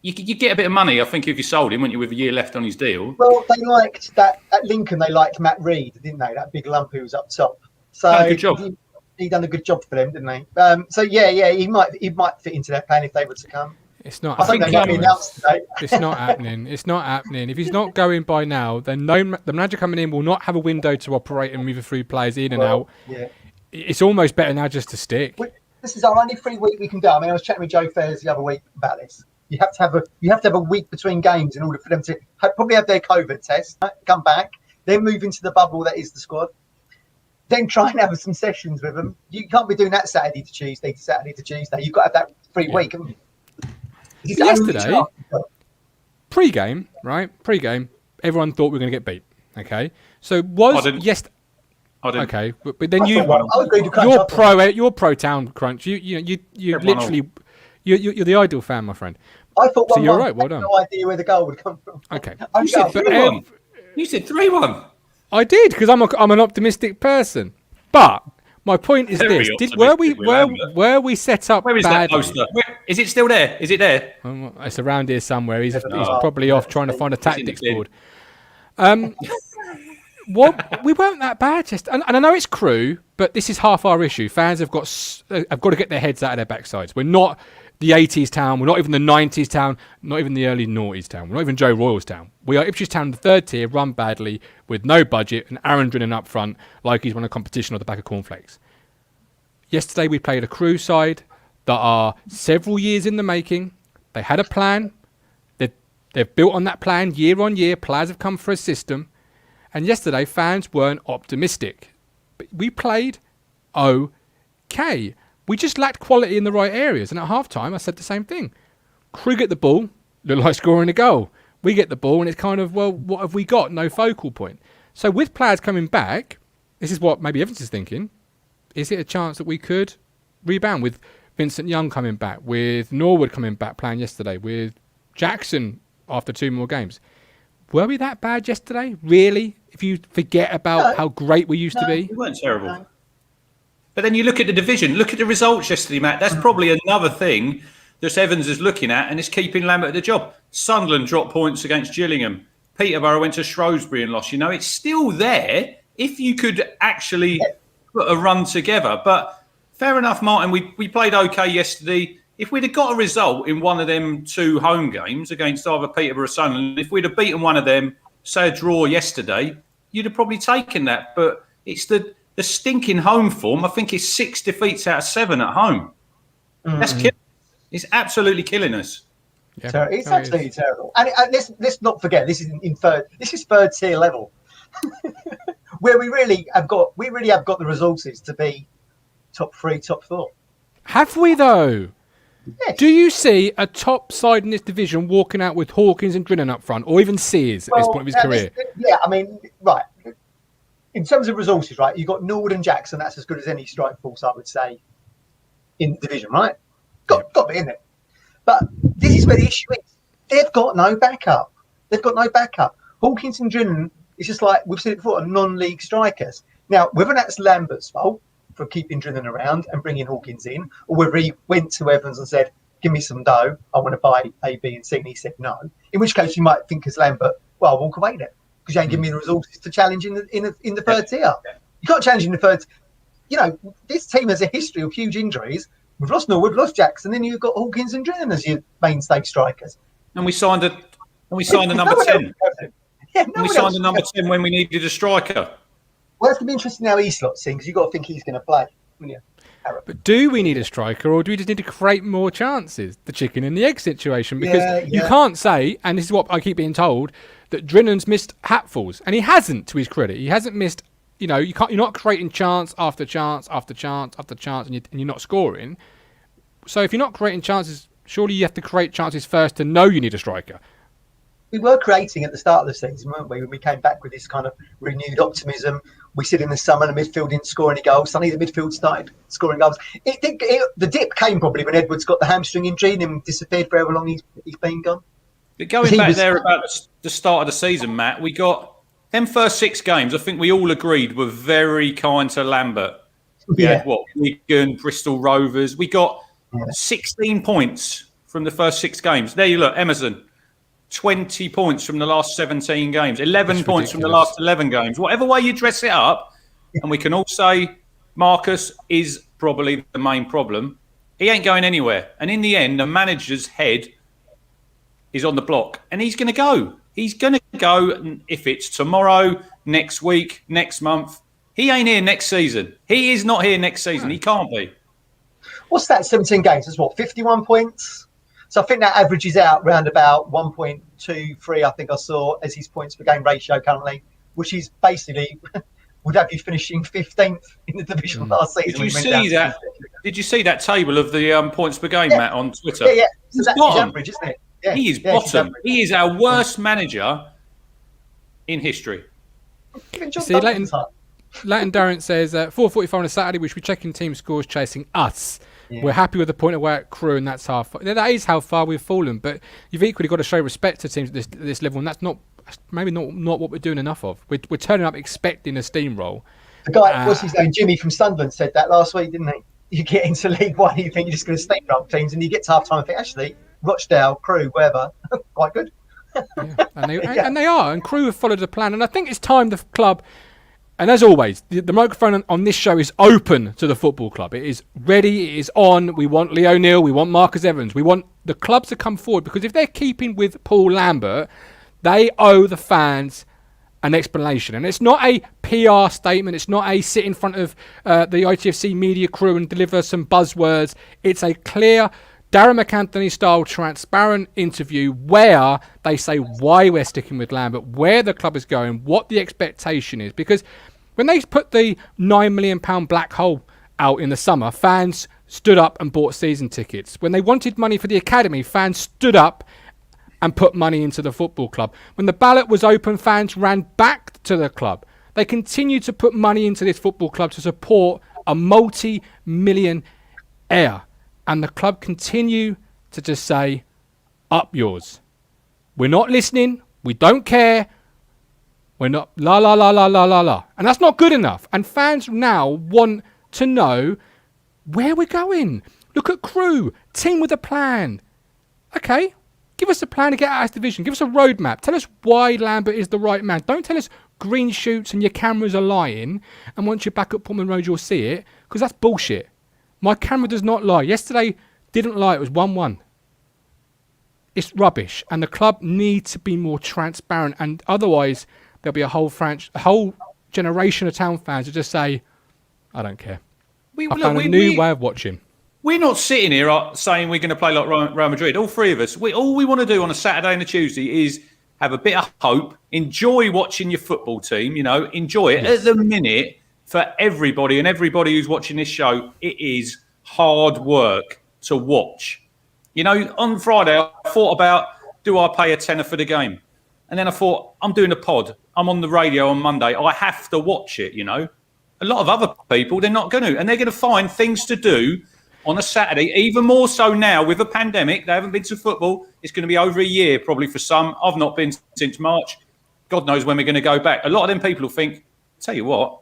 Speaker 5: You get a bit of money, I think, if you sold him, wouldn't you, with a year left on his deal?
Speaker 4: Well, they liked that at Lincoln. They liked Matt Reed, didn't they? That big lump who was up top. So
Speaker 5: good job.
Speaker 4: He done a good job for them, didn't they? He might fit into their plan if they were to come.
Speaker 3: It's not.
Speaker 4: I think they might be announced today.
Speaker 3: It's not happening. It's not happening. If he's not going by now, then the manager coming in will not have a window to operate and move through players in and out. Yeah. It's almost better now just to stick.
Speaker 4: This is our only free week we can do. I mean, I was chatting with Joe Fairs the other week about this. You have to have a week between games in order for them to probably have their COVID test, come back, then move into the bubble that is the squad, then try and have some sessions with them. You can't be doing that Saturday to Tuesday. You've got to have that free week.
Speaker 3: Yesterday, pre-game, everyone thought we were going to get beat. Okay, so I didn't. Okay, but then you're pro Town Crunch. You literally. You're the ideal fan, my friend.
Speaker 4: I thought
Speaker 3: so you're right. Well done.
Speaker 4: No idea where the goal would come from.
Speaker 3: Okay.
Speaker 5: You said 3-1. You said 3-1.
Speaker 3: I did, because I'm an optimistic person. But my point is
Speaker 5: Very
Speaker 3: this:
Speaker 5: optimistic with Lambert.
Speaker 3: were we set up
Speaker 5: Where is that
Speaker 3: badly?
Speaker 5: poster? Is it still there? Is it there?
Speaker 3: It's around here somewhere. He's
Speaker 4: No.
Speaker 3: probably off trying to find a
Speaker 5: in the
Speaker 3: tactics
Speaker 5: bin.
Speaker 3: board. We weren't that bad, and I know it's Crewe, but this is half our issue. Fans have got to get their heads out of their backsides. We're not the 80s town. We're not even the 90s town. Not even the early noughties town. We're not even Joe Royals town. We are Ipswich Town, the third tier, run badly with no budget, and Aaron Drinnan up front like he's won a competition on the back of cornflakes. Yesterday we played a Crewe side that are several years in the making. They had a plan. They've built on that plan year on year. Players have come for a system. And yesterday, fans weren't optimistic. But we played okay. We just lacked quality in the right areas. And at half-time, I said the same thing. Crewe get the ball, look like scoring a goal. We get the ball, and it's kind of, well, what have we got? No focal point. So with players coming back, this is what maybe Evans is thinking. Is it a chance that we could rebound with Vincent Young coming back, with Norwood coming back playing yesterday, with Jackson after 2 more games? Were we that bad yesterday? Really? If you forget about how great we used to be?
Speaker 5: We weren't terrible. But then you look at the division, look at the results yesterday, Matt. That's probably another thing that Evans is looking at, and it's keeping Lambert at the job. Sunderland dropped points against Gillingham. Peterborough went to Shrewsbury and lost. It's still there if you could actually put a run together. But fair enough, Martin. We played okay yesterday. If we'd have got a result in one of them 2 home games against either Peterborough or Sunderland, if we'd have beaten one of them, say a draw yesterday, you'd have probably taken that. But it's the stinking home form. I think it's 6 defeats out of 7 at home. That's killing. It's absolutely killing us.
Speaker 3: Yeah,
Speaker 4: It's absolutely terrible. And let's not forget, this is third tier level, where we really have got the resources to be top 3, top 4.
Speaker 3: Have we, though?
Speaker 4: Yes.
Speaker 3: Do you see a top side in this division walking out with Hawkins and Drinnan up front, or even Sears at this point of his career?
Speaker 4: Right. In terms of resources, right, you've got Norwood and Jackson. That's as good as any strike force, I would say, in the division, right? Got to be in it. But this is where the issue is. They've got no backup. Hawkins and Drinnan, it's just like we've said it before, are non-league strikers. Now, whether that's Lambert's fault for keeping Drinnan around and bringing Hawkins in, or whether he went to Evans and said, give me some dough, I want to buy A, B and C, and he said no, in which case you might think as Lambert, well, I'll walk away then, because you ain't giving me the resources to challenge in the third tier. You can't challenge in the third. This team has a history of huge injuries. We've lost Norwood, lost Jackson, then you've got Hawkins and Drinnan as your mainstay strikers.
Speaker 5: And we signed a number 10. We signed a number 10 when we needed a striker.
Speaker 4: Well, it's going to be interesting how he slots in, because you've got to think he's going to play. Yeah.
Speaker 3: But do we need a striker, or do we just need to create more chances? The chicken and the egg situation. Because you can't say, and this is what I keep being told, that Drinnan's missed hatfuls. And he hasn't, to his credit. He hasn't missed, you're not creating chance after chance after chance after chance, and you're not scoring. So if you're not creating chances, surely you have to create chances first to know you need a striker.
Speaker 4: We were creating at the start of the season, weren't we? When we came back with this kind of renewed optimism. We said in the summer the midfield didn't score any goals. Suddenly the midfield started scoring goals. The dip came probably when Edwards got the hamstring injury and then disappeared for however long he's been gone.
Speaker 5: But going back there about the start of the season, Matt, we got them first 6 games, I think we all agreed were very kind to Lambert. We had, Wigan, Bristol Rovers. We got 16 points from the first 6 games. There you look, Emerson. 20 points from the last 17 games, 11 points from the last 11 games. Whatever way you dress it up, and we can all say Marcus is probably the main problem. He ain't going anywhere. And in the end, the manager's head is on the block, and he's going to go. He's going to go if it's tomorrow, next week, next month. He ain't here next season. He is not here next season. He can't be.
Speaker 4: What's that, 17 games? That's 51 points? So I think that averages out round about 1.23, I think I saw, as his points per game ratio currently, which is basically would have you finishing 15th in the division last season.
Speaker 5: Did you see that? Did you see that table of the points per game, Matt, on Twitter?
Speaker 4: Yeah. So that's his average, isn't it? Yeah.
Speaker 5: He is bottom. He is our worst manager in history.
Speaker 3: See, Leighton Durrant says 4:45 on a Saturday, we should be checking team scores chasing us. Yeah. We're happy with the point away at Crewe, and that is how far we've fallen. But you've equally got to show respect to teams at this level, and that's not that's maybe not what we're doing enough of. We're turning up expecting a steamroll.
Speaker 4: The guy, what's his name? Jimmy from Sunderland said that last week, didn't he? You get into League One, you think you're just going to steamroll teams, and you get to half time and think, actually, Rochdale, Crewe, wherever, quite good.
Speaker 3: Yeah. And they are, and Crewe have followed the plan. And I think it's time the club, and as always, the microphone on this show is open to the football club. It is ready, it is on. We want Lee O'Neill, we want Marcus Evans, we want the clubs to come forward, because if they're keeping with Paul Lambert, they owe the fans an explanation. And it's not a PR statement, it's not a sit in front of the ITFC media crew and deliver some buzzwords. It's a clear Darren McAnthony style transparent interview where they say why we're sticking with Lambert, where the club is going, what the expectation is. Because when they put the £9 million black hole out in the summer, fans stood up and bought season tickets. When they wanted money for the academy, fans stood up and put money into the football club. When the ballot was open, fans ran back to the club. They continue to put money into this football club to support a multi-million heir. And the club continue to just say, up yours. We're not listening. We don't care. We're not la la la la la la la. And that's not good enough. And fans now want to know where we're going. Look at Crewe, team with a plan. Okay, give us a plan to get out of this division. Give us a roadmap. Tell us why Lambert is the right man. Don't tell us green shoots and your cameras are lying, and once you're back at Portman Road you'll see it, because that's bullshit. My camera does not lie. Yesterday didn't lie. It was 1-1. It's rubbish, and the club needs to be more transparent, and otherwise there'll be a whole generation of town fans who just say, I don't care. I found a new way of watching.
Speaker 5: We're not sitting here saying we're going to play like Real Madrid. All three of us. All we want to do on a Saturday and a Tuesday is have a bit of hope, enjoy watching your football team, enjoy it. Yes. At the minute, for everybody who's watching this show, it is hard work to watch. On Friday, I thought about, do I pay a tenner for the game? And then I thought, I'm doing a pod. I'm on the radio on Monday. I have to watch it, A lot of other people, they're not going to. And they're going to find things to do on a Saturday, even more so now with the pandemic. They haven't been to football. It's going to be over a year probably for some. I've not been since March. God knows when we're going to go back. A lot of them people will think, tell you what,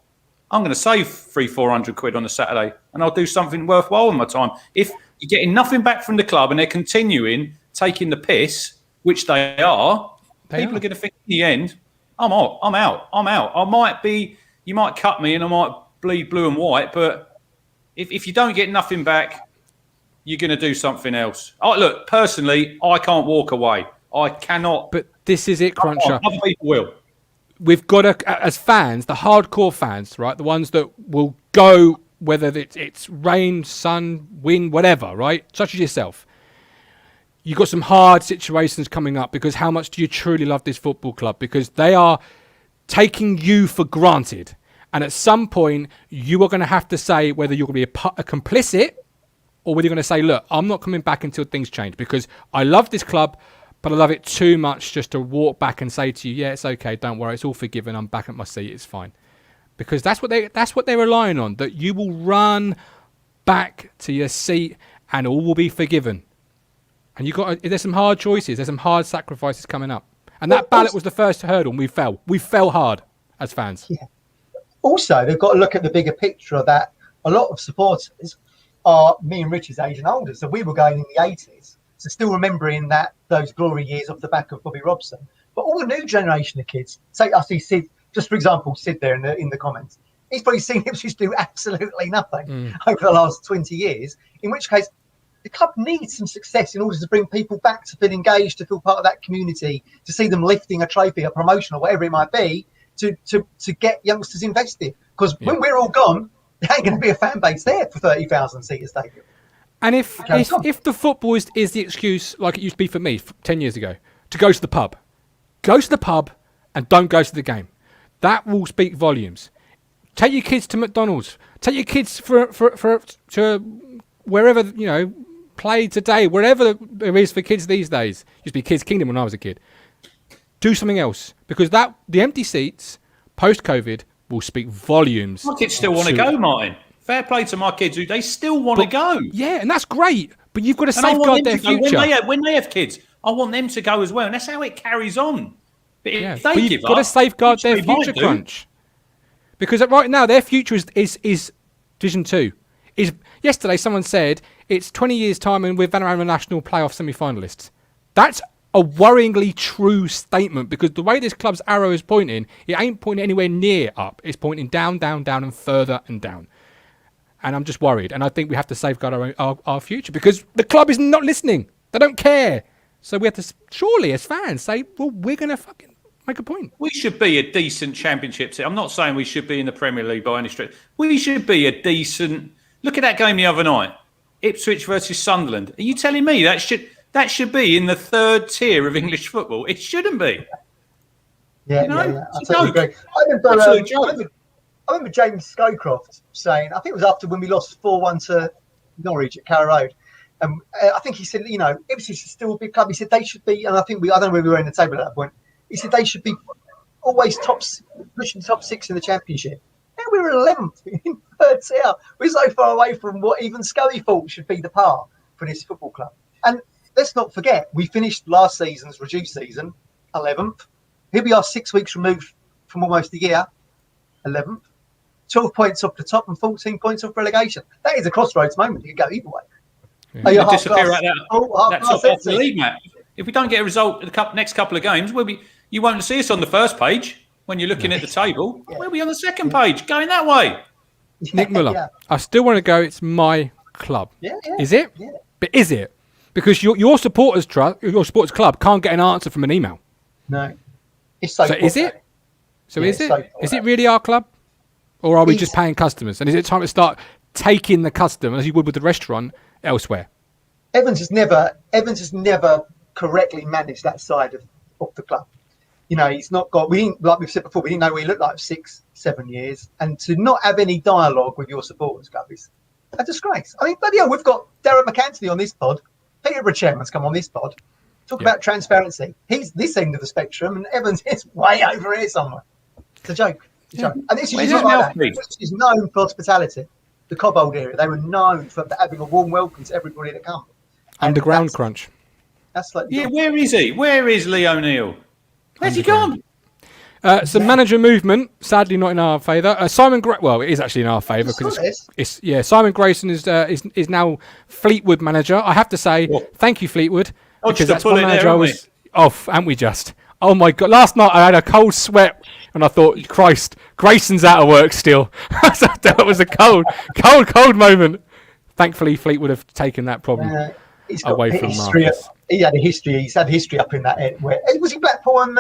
Speaker 5: I'm going to save £300-400 on a Saturday and I'll do something worthwhile in my time. If you're getting nothing back from the club and they're continuing taking the piss, which they are, people are going to think in the end, I'm out. You might cut me and I might bleed blue and white, but if you don't get nothing back, you're going to do something else. Look, personally, I can't walk away. I cannot.
Speaker 3: But this is it, Cruncher.
Speaker 5: Other people will.
Speaker 3: We've got to, as fans, the hardcore fans, right? The ones that will go, whether it's rain, sun, wind, whatever, right? Such as yourself. You've got some hard situations coming up because how much do you truly love this football club? Because they are taking you for granted. And at some point, you are going to have to say whether you're going to be a complicit or whether you're going to say, look, I'm not coming back until things change because I love this club, but I love it too much just to walk back and say to you, yeah, it's okay, don't worry, it's all forgiven, I'm back at my seat, it's fine. Because that's what they're relying on, that you will run back to your seat and all will be forgiven. And there's some hard choices, there's some hard sacrifices coming up. And that ballot was the first hurdle and we fell. We fell hard as fans.
Speaker 4: Yeah. Also, they've got to look at the bigger picture of that. A lot of supporters are me and Rich's age and older. So we were going in the 80s. So still remembering those glory years off the back of Bobby Robson. But all the new generation of kids, say I see Sid, just for example, Sid there in the comments. He's probably seen Ipswich do absolutely nothing over the last 20 years. In which case, the club needs some success in order to bring people back to feel engaged, to feel part of that community, to see them lifting a trophy, a promotion or whatever it might be. To get youngsters invested, because when we're all gone, there ain't going to be a fan base there for 30,000 seat stadium.
Speaker 3: And if the football is the excuse, like it used to be for me 10 years ago, to go to the pub and don't go to the game, that will speak volumes. Take your kids to McDonald's. Take your kids to wherever play today, wherever there is for kids these days. Used to be Kids Kingdom when I was a kid. Do something else, because the empty seats post-COVID will speak volumes.
Speaker 5: My kids still want to go, Martin. Fair play to my kids, they still want to go.
Speaker 3: Yeah, and that's great, but you've got to safeguard their future.
Speaker 5: When they have kids, I want them to go as well, and that's how it carries on. But if
Speaker 3: Yeah,
Speaker 5: they
Speaker 3: but
Speaker 5: give
Speaker 3: you've got to
Speaker 5: up,
Speaker 3: safeguard
Speaker 5: which
Speaker 3: their
Speaker 5: they might
Speaker 3: future
Speaker 5: do,
Speaker 3: crunch. Because right now their future is Division 2. Yesterday someone said it's 20 years' time and we're Vanarama National playoff semi-finalists. That's a worryingly true statement because the way this club's arrow is pointing, it ain't pointing anywhere near up. It's pointing down, down, down, and further and down. And I'm just worried. And I think we have to safeguard our future because the club is not listening. They don't care. So we have to, surely as fans, say, well, we're going to fucking make a point.
Speaker 5: we should be a decent championship team. I'm not saying we should be in the Premier League by any stretch. We should be a decent. Look at that game the other night, Ipswich versus Sunderland. Are you telling me that should be in the third tier of English football? It shouldn't be.
Speaker 4: Yeah,
Speaker 5: You know,
Speaker 4: yeah, I
Speaker 5: it's a
Speaker 4: totally
Speaker 5: joke.
Speaker 4: agree.
Speaker 5: Absolute joke.
Speaker 4: I remember James Scowcroft saying, I think it was after when we lost 4-1 to Norwich at Carrow Road. I think he said, Ipswich is still a big club. He said they should be, and I don't know where we were in the table at that point. He said they should be always pushing top 6 in the championship. Now we were 11th in third tier. We're so far away from what even Scully thought should be the par for this football club. And let's not forget, we finished last season's reduced season 11th. Here we are 6 weeks removed from almost a year, 11th. 12 points off the top and 14 points off relegation. That is a crossroads moment. You can go either way.
Speaker 3: Yeah.
Speaker 4: Are you
Speaker 5: We'll disappear out that top half
Speaker 4: half
Speaker 5: the league, Matt. If we don't get a result in the next couple of games, you won't see us on the first page when you're looking at the table. We'll be on the second page, going that way.
Speaker 3: Nick Muller,
Speaker 4: Yeah.
Speaker 3: I still want to go, it's my club.
Speaker 4: Yeah.
Speaker 3: Is it?
Speaker 4: Yeah.
Speaker 3: But is it? Because your supporters club can't get an answer from an email.
Speaker 4: No. It's so
Speaker 3: Is it? So
Speaker 4: Yeah,
Speaker 3: is it?
Speaker 4: so
Speaker 3: Is it really our club? Or are we just
Speaker 4: It's-
Speaker 3: paying customers? And is it time to start taking the customer, as you would with the restaurant, elsewhere?
Speaker 4: Evans has never correctly managed that side of the club. He's not got, like we've said before, we didn't know what he looked like for 6-7 years. And to not have any dialogue with your supporters club is a disgrace. I mean, bloody hell, we've got Darren McAntony on this pod. Peterborough chairman's come on this pod. Talk about transparency. He's this end of the spectrum and Evans is way over here somewhere. It's a joke. It's a joke. And this
Speaker 5: Where's
Speaker 4: is
Speaker 5: that
Speaker 4: like
Speaker 5: mouthpiece?
Speaker 4: that. Which is known for hospitality. The Cobbold area, they were known for having a warm welcome to everybody that comes. And
Speaker 3: Underground
Speaker 4: that's-
Speaker 3: crunch.
Speaker 4: That's like
Speaker 5: Yeah, where is he? Where is Lee O'Neill? Where's he gone?
Speaker 3: Some manager movement, sadly not in our favour. Well, it is actually in our favour because Simon Grayson is now Fleetwood manager. I have to say, thank you, Fleetwood, because that's
Speaker 5: pull
Speaker 3: my
Speaker 5: it there,
Speaker 3: manager. I
Speaker 5: haven't
Speaker 3: was off, haven't we just? Oh my God! Last night I had a cold sweat, and I thought, Christ, Grayson's out of work still. That was a cold moment. Thankfully, Fleetwood have taken that problem
Speaker 4: he's got
Speaker 3: away from
Speaker 4: history.
Speaker 3: Marcus.
Speaker 4: He's had history up in that end. Was he Blackpool and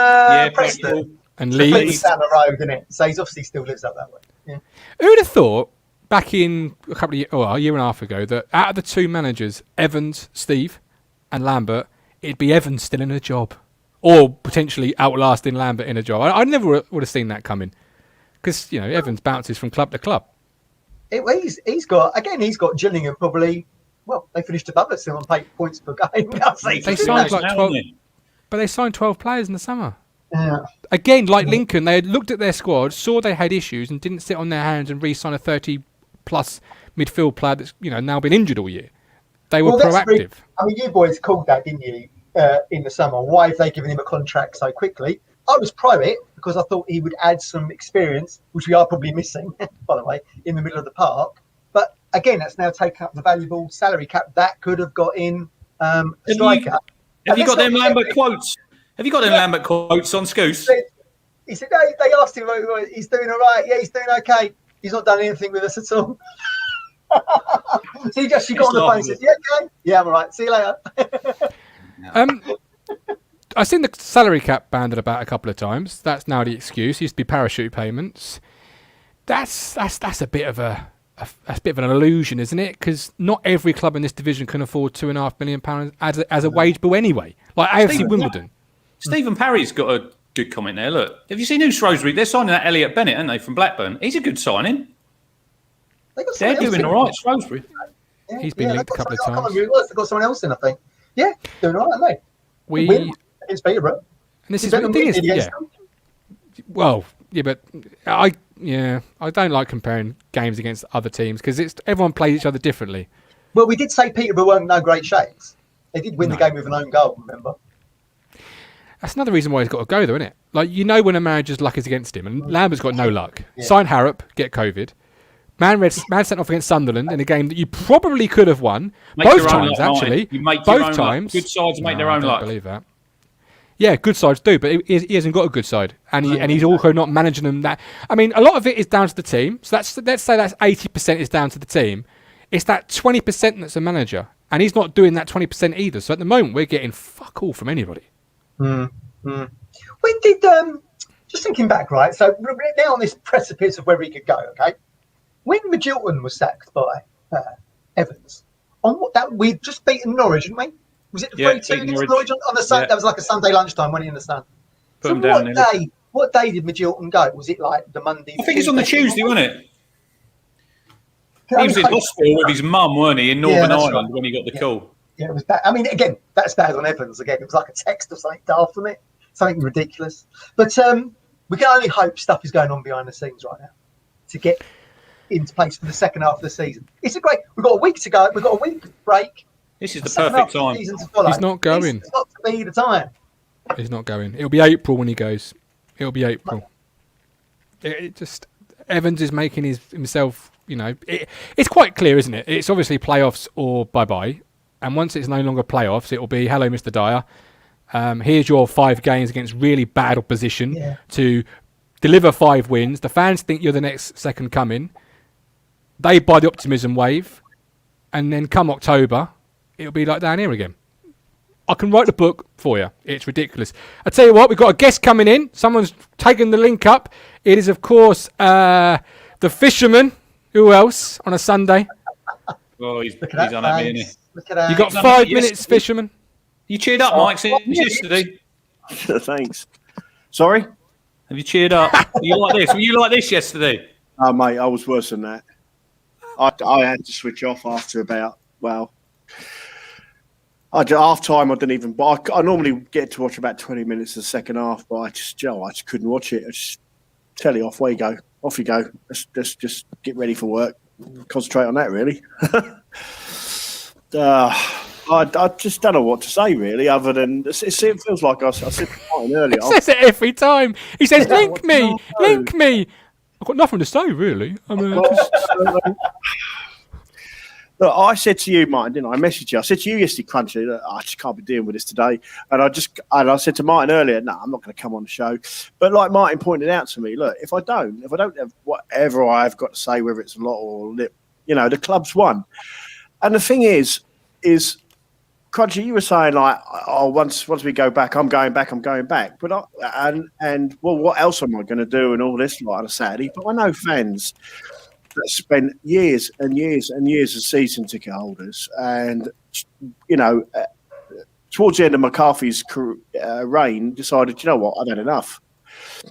Speaker 4: Preston?
Speaker 5: Blackpool.
Speaker 3: And
Speaker 4: Fleetwood's
Speaker 3: Leeds.
Speaker 4: down the road, isn't it? So he's obviously still lives up that way. Yeah.
Speaker 3: Who would have thought back in a year and a half ago that out of the two managers, Evans, Steve, and Lambert, it'd be Evans still in a job, or potentially outlasting Lambert in a job. I never would have seen that coming, because Evans bounces from club to club.
Speaker 4: He's got Gillingham probably. Well, they finished above us on 8 points per game.
Speaker 3: They signed like 12, but they signed 12 players in the summer.
Speaker 4: Yeah.
Speaker 3: Again, like Lincoln, they had looked at their squad, saw they had issues, and didn't sit on their hands and re-sign a 30-plus midfield player that's now been injured all year. They were proactive.
Speaker 4: You boys called that, didn't you, in the summer? Why have they given him a contract so quickly? I was pro it because I thought he would add some experience, which we are probably missing, by the way, in the middle of the park. But again, that's now taken up the valuable salary cap that could have got in a striker.
Speaker 5: Have you got them Lambert quotes? Have you got them Lambert quotes on Scoose?
Speaker 4: He said, they asked him, he's doing all right. Yeah, he's doing okay. He's not done anything with us at all. So she got on the phone and said, yeah, okay. Yeah, I'm all right. See you later.
Speaker 3: I've seen the salary cap banded about a couple of times. That's now the excuse. It used to be parachute payments. That's a bit of an illusion, isn't it? Because not every club in this division can afford £2.5 million as a wage bill anyway. Like AFC Wimbledon.
Speaker 5: Stephen Parry's got a good comment there. Look, have you seen who Shrewsbury? They're signing that Elliot Bennett, aren't they, from Blackburn? He's a good signing. They're doing all right, Shrewsbury.
Speaker 4: Yeah,
Speaker 3: He's been linked a couple of times.
Speaker 4: I can't remember who it was. They've got someone else in, I think. Yeah, doing all right, aren't they?
Speaker 3: We
Speaker 4: Win against Peterborough.
Speaker 3: and this is the thing is, well, yeah, but I don't like comparing games against other teams because everyone plays each other differently.
Speaker 4: Well, we did say Peterborough weren't no great shakes. They did win the game with an own goal, remember?
Speaker 3: That's another reason why he's got to go, though, isn't it? Like, you know when a manager's luck is against him, and Lambert's got no luck. Sign Harrop, get COVID. Man sent off against Sunderland in a game that you probably could have won. Both times, actually.
Speaker 5: You make
Speaker 3: both times.
Speaker 5: Good sides make their own luck.
Speaker 3: I don't believe that. Yeah, good sides do, but he hasn't got a good side, and he's also not managing them. That I mean, a lot of it is down to the team. So let's say that's 80% is down to the team. It's that 20% that's a manager, and he's not doing that 20% either. So at the moment, we're getting fuck all from anybody.
Speaker 4: When did just thinking back, right? So we're now on this precipice of where he could go. Okay, when Magilton was sacked by Evans, on what that we'd just beaten Norwich, didn't we? Was it the 3-2 against Norwich on the Sunday? That was like a Sunday lunchtime, when you understand.
Speaker 5: Put him down.
Speaker 4: What day did Magilton go? Was it like the Monday?
Speaker 5: I think it's on the Tuesday, wasn't it? He was in hospital with his mum, weren't he, in Northern Ireland when he got the call.
Speaker 4: Yeah, it was bad. I mean, again, that's bad on Evans. Again, it was like a text or something daft on it, something ridiculous. But we can only hope stuff is going on behind the scenes right now to get into place for the second half of the season. It's a great. We've got a week to go. We've got a week break.
Speaker 5: This is the perfect time.
Speaker 3: He's not going.
Speaker 4: It's got to be the time.
Speaker 3: He's not going. It'll be April when he goes. It'll be April. It just Evans is making himself. You know, it's quite clear, isn't it? It's obviously playoffs or bye-bye. And once it's no longer playoffs, it will be, hello, Mr. Dyer. Here's your 5 games against really bad opposition to deliver 5 wins. The fans think you're the next second coming. They buy the optimism wave. And then come October, it'll be like down here again. I can write the book for you. It's ridiculous. I tell you what, we've got a guest coming in. Someone's taken the link up. It is, of course, the Fisherman. Who else on a Sunday?
Speaker 5: Oh, he's unhappy, isn't he?
Speaker 4: Look at that.
Speaker 3: You got 5 minutes, Fisherman.
Speaker 5: You cheered up, Mike, since yesterday.
Speaker 6: Thanks. Sorry?
Speaker 5: Have you cheered up? Were you like this? Were you like this yesterday?
Speaker 6: Oh, mate, I was worse than that. I had to switch off after about, half time I didn't even, but I normally get to watch about 20 minutes of the second half, but I just couldn't watch it. I just telly off, where you go. Off you go. Let's just get ready for work. Concentrate on that, really. I just don't know what to say, really, other than it feels like I said earlier.
Speaker 3: He says it every time. He says, link me. I've got nothing to say, really. I mean,
Speaker 6: Look, I said to you, Martin, didn't I? I messaged you. I said to you yesterday, Crunchy, that I just can't be dealing with this today. And I said to Martin earlier, no, I'm not going to come on the show. But like Martin pointed out to me, look, if I don't have whatever I've got to say, whether it's a lot or the club's won. And the thing is, Crunchy, you were saying like, oh, once we go back, I'm going back. But what else am I going to do and all this on a Saturday? But I know fans that spent years and years and years as season ticket holders, and towards the end of McCarthy's reign, decided, you know what, I've had enough.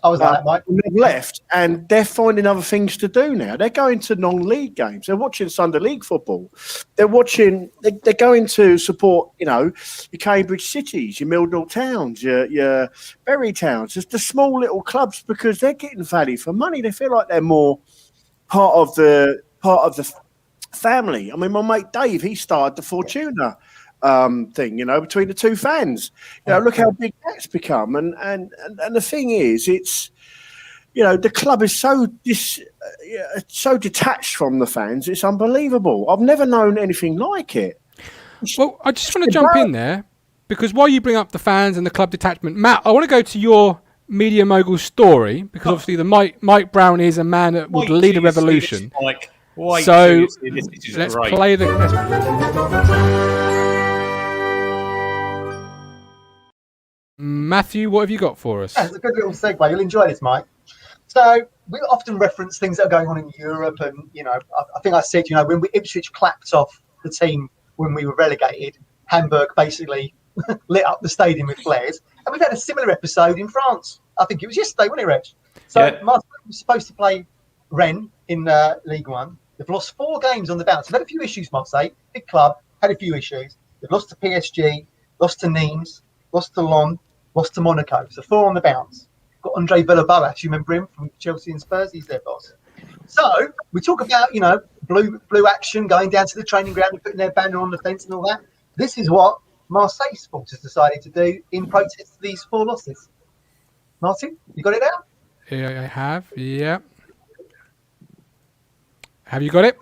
Speaker 4: I was like, Mike.
Speaker 6: They've left, and they're finding other things to do now. They're going to non-league games. They're watching Sunday League football. They're going to support, your Cambridge Cities, your Millwall Towns, your Bury Towns, just the small little clubs, because they're getting value for money. They feel like they're more part of the family. I mean, my mate Dave, he started the Fortuna thing, between the two fans. Look how big that's become. And the thing is, it's the club is so detached from the fans. It's unbelievable. I've never known anything like it.
Speaker 3: Well, I just want to jump in there, because while you bring up the fans and the club detachment, Matt, I want to go to your media mogul story, because obviously the Mike Brown is a man that would lead a revolution. So let's play the. Matthew, what have you got for us?
Speaker 4: It's a good little segue. You'll enjoy this, Mike. So we often reference things that are going on in Europe, and I think I said, when Ipswich clapped off the team when we were relegated, Hamburg basically lit up the stadium with flares. And we've had a similar episode in France. I think it was yesterday, wasn't it, Reg? So Marseille was supposed to play Rennes in League One. They've lost 4 games on the bounce. They've had a few issues, Marseille. Big club, had a few issues. They've lost to PSG, lost to Nimes, lost to Lyon, lost to Monaco. So 4 on the bounce. Got Andre Villeboas, you remember him from Chelsea and Spurs? He's their boss. So we talk about, blue action, going down to the training ground and putting their banner on the fence and all that. This is what Marseille supporters decided to do in protest to these 4 losses. Martin, you got it now?
Speaker 3: Yeah, I have. Yeah. Have you got it?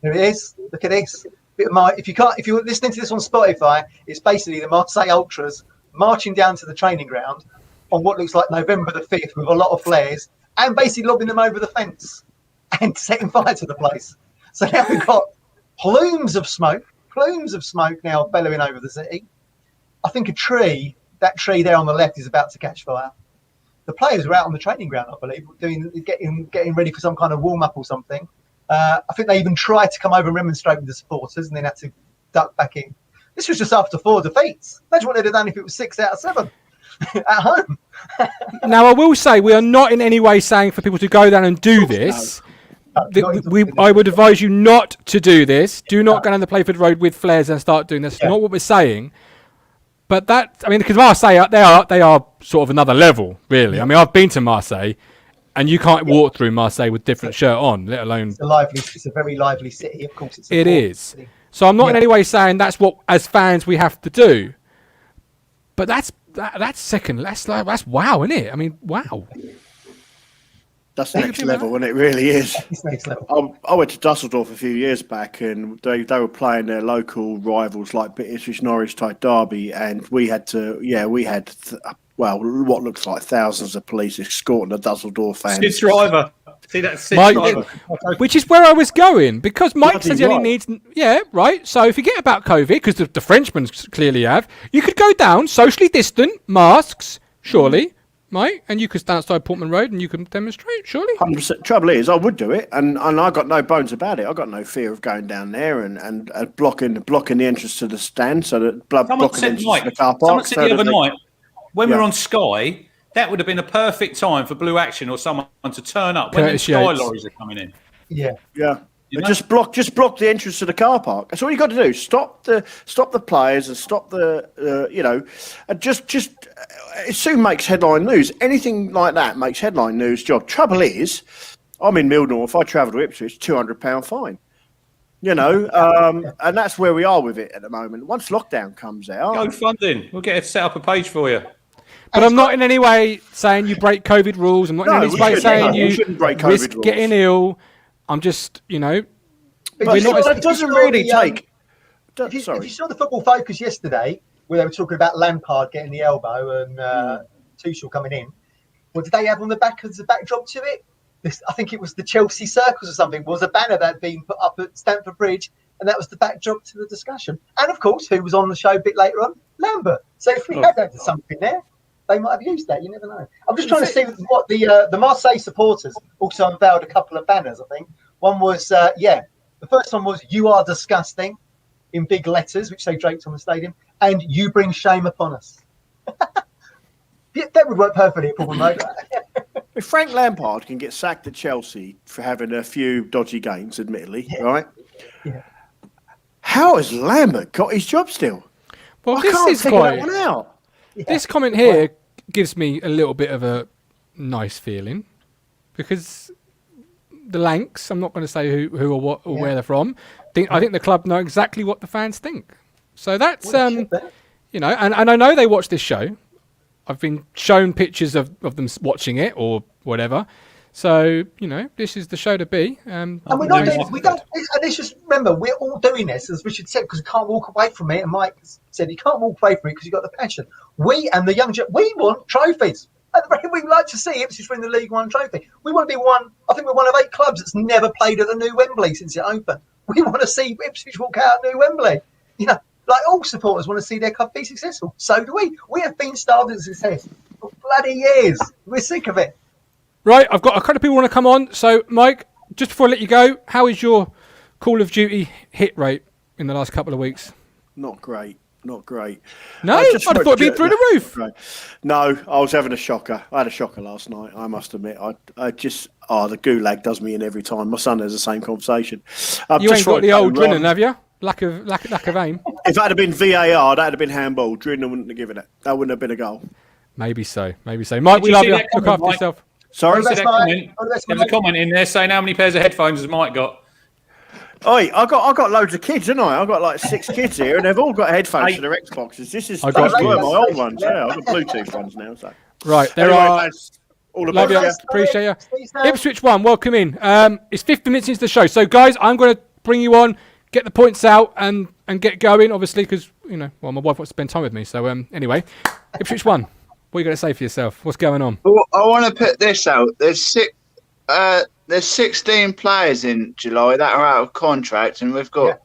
Speaker 4: Here it is. Look at this. If you're listening to this on Spotify, it's basically the Marseille Ultras marching down to the training ground on what looks like November the 5th with a lot of flares and basically lobbing them over the fence and setting fire to the place. So now we've got plumes of smoke now bellowing over the city. I think that tree there on the left is about to catch fire. The players were out on the training ground, I believe, getting ready for some kind of warm-up or something. I think they even tried to come over and remonstrate with the supporters and then had to duck back in. This was just after 4 defeats. Imagine what they'd have done if it was 6 out of 7 at home.
Speaker 3: Now, I will say we are not in any way saying for people to go down and do this. I would advise you not to do this. Do not go down the Playford Road with flares and start doing this. That's not what we're saying. But because Marseille, they are sort of another level, really.
Speaker 4: Yeah.
Speaker 3: I mean, I've been to Marseille, and you can't walk through Marseille with different shirt on, let alone.
Speaker 4: It's a very lively city, of course.
Speaker 3: It is. So I'm not in any way saying that's what, as fans, we have to do. But that's second. That's wow, isn't it? I mean, wow.
Speaker 6: That's next level, and it really is.
Speaker 4: It's next level.
Speaker 6: I went to Dusseldorf a few years back, and they were playing their local rivals like Ipswich Norwich type derby, and we had what looks like thousands of police escorting the Dusseldorf fans.
Speaker 5: Sid Driver. See that Sid
Speaker 3: Mike,
Speaker 5: Driver.
Speaker 3: which is where I was going, because Mike
Speaker 6: Bloody
Speaker 3: says he only needs. Yeah, right. So forget about COVID, because the Frenchmen clearly have. You could go down, socially distant, masks, surely, Mike, and you could stand outside Portman Road and you can demonstrate, surely.
Speaker 6: 100%. Trouble is, I would do it, and I got no bones about it. I got no fear of going down there and blocking the entrance to the stand, so that blocking the entrance to the car park.
Speaker 5: Someone said the other night, when we were on Sky, that would have been a perfect time for Blue Action or someone to turn up when the Sky lorries are coming in.
Speaker 4: Yeah.
Speaker 6: You know? Just block the entrance to the car park. That's all you got to do. Stop the players and stop and just it soon makes headline news. Anything like that makes headline news. Job. Trouble is, I'm in Millnorm. If I travel to Ipswich, £200 fine. And that's where we are with it at the moment. Once lockdown comes out,
Speaker 5: Go funding. We'll get to set up a page for you.
Speaker 3: But I'm not in any way saying you break COVID rules. I'm not in any way saying you risk getting ill. I'm just,
Speaker 4: But
Speaker 6: it doesn't really take.
Speaker 4: If you saw the Football Focus yesterday, where they were talking about Lampard getting the elbow and Tuchel coming in, what did they have on the back as a backdrop to it? I think it was the Chelsea Circles or something, was a banner that had been put up at Stamford Bridge, and that was the backdrop to the discussion. And of course, who was on the show a bit later on? Lambert. So if we had that something there, they might have used that. You never know. I'm just trying to see what the Marseille supporters also unveiled a couple of banners, I think. One was, the first one was "You are disgusting" in big letters, which they draped on the stadium, and "You bring shame upon us." That would work perfectly at Portman Road.
Speaker 6: If Frank Lampard can get sacked at Chelsea for having a few dodgy games, admittedly, right?
Speaker 4: Yeah.
Speaker 6: How has Lambert got his job still?
Speaker 3: well,
Speaker 6: I
Speaker 3: this
Speaker 6: can't
Speaker 3: is
Speaker 6: figure
Speaker 3: quite.
Speaker 6: that one out.
Speaker 3: This comment here gives me a little bit of a nice feeling, because the Lanks, I'm not going to say who or what or where they're from. I think the club know exactly what the fans think. So that's and I know they watch this show. I've been shown pictures of them watching it or whatever. So this is the show to be.
Speaker 4: And we're not doing, we don't. And it's just remember, we're all doing this, as Richard said, because we can't walk away from it. And Mike said you can't walk away from it because you've got the passion. We and the young, we want trophies. We like to see Ipswich win the League One trophy. We want to be one. I think we're one of 8 clubs that's never played at the new Wembley since it opened. We want to see Ipswich walk out at new Wembley. Like all supporters want to see their club be successful. So do we. We have been starved of success for bloody years. We're sick of it.
Speaker 3: Right, I've got a couple of people want to come on. So, Mike, just before I let you go, how is your Call of Duty hit rate in the last couple of weeks?
Speaker 6: Not great. No,
Speaker 3: I'd have thought it'd be through the roof.
Speaker 6: Right. No, I was having a shocker. I had a shocker last night, I must admit. The gulag does me in every time. My son has the same conversation.
Speaker 3: You ain't got the old Drinnan, have you? Lack of aim.
Speaker 6: If that had been VAR, that would have been handball. Drinnan wouldn't have given it. That wouldn't have been a goal.
Speaker 3: Maybe so. Mike, we love you. Look after yourself.
Speaker 6: Sorry?
Speaker 5: There was a comment in there saying how many pairs of headphones has Mike got?
Speaker 6: Oi, I got loads of kids, haven't I? I've got like 6 kids here, and they've all got headphones for their Xboxes. This is
Speaker 3: I got
Speaker 6: my
Speaker 3: kids.
Speaker 6: old ones. Yeah, I've got Bluetooth ones now. So
Speaker 3: Right, there
Speaker 6: Anyway,
Speaker 3: are.
Speaker 6: lads, all the
Speaker 3: Love you,
Speaker 6: best.
Speaker 3: appreciate you.
Speaker 4: See you soon.
Speaker 3: Ipswich 1, welcome in. It's 50 minutes into the show, so guys, I'm going to bring you on, get the points out, and get going. Obviously, because my wife wants to spend time with me. So anyway, Ipswich 1, what are you going to say for yourself? What's going on?
Speaker 7: Well, I want to put this out. There's 16 players in July that are out of contract, and we've got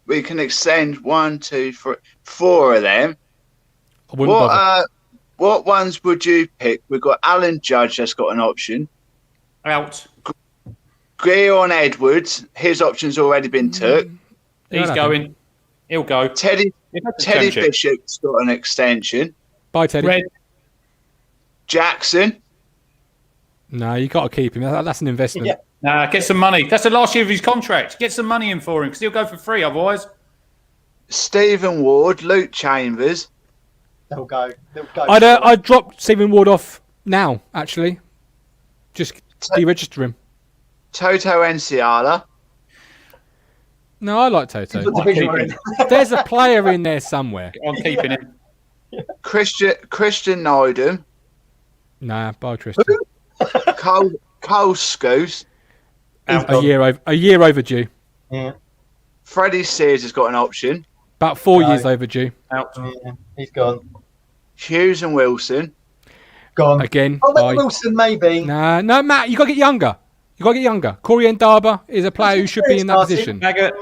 Speaker 7: we can extend 1, 2, 3, 4 of them.
Speaker 3: I wouldn't bother.
Speaker 7: What ones would you pick? We've got Alan Judge that's got an option.
Speaker 5: Out.
Speaker 7: Greon Edwards, his option's already been took.
Speaker 5: He's going. He'll go.
Speaker 7: Teddy Bishop's got an extension.
Speaker 3: Bye, Teddy.
Speaker 5: Red.
Speaker 7: Jackson.
Speaker 3: No, you got to keep him. That's an investment.
Speaker 4: Yeah.
Speaker 5: Nah, get some money. That's the last year of his contract. Get some money in for him because he'll go for free otherwise.
Speaker 7: Stephen Ward, Luke Chambers.
Speaker 4: They'll go.
Speaker 3: I'd drop Stephen Ward off now, actually. Just deregister him.
Speaker 7: Toto Enciala.
Speaker 3: No, I like Toto.
Speaker 4: What division we're in.
Speaker 3: There's a player in there somewhere.
Speaker 5: I'm keeping him.
Speaker 7: Christian Neidham.
Speaker 3: Nah, bye, Tristan.
Speaker 7: Cole Scouse.
Speaker 3: A year overdue.
Speaker 4: Yeah.
Speaker 7: Freddie Sears has got an option.
Speaker 3: About 4
Speaker 4: No.
Speaker 3: years overdue.
Speaker 5: Out.
Speaker 4: Yeah, he's gone.
Speaker 7: Hughes and Wilson.
Speaker 4: Gone.
Speaker 3: Again.
Speaker 4: Oh,
Speaker 3: bye.
Speaker 4: Wilson, maybe.
Speaker 3: Nah, no, Matt, you got to get younger. Corey Ndaba is a player who should be in that position.
Speaker 5: Maggot.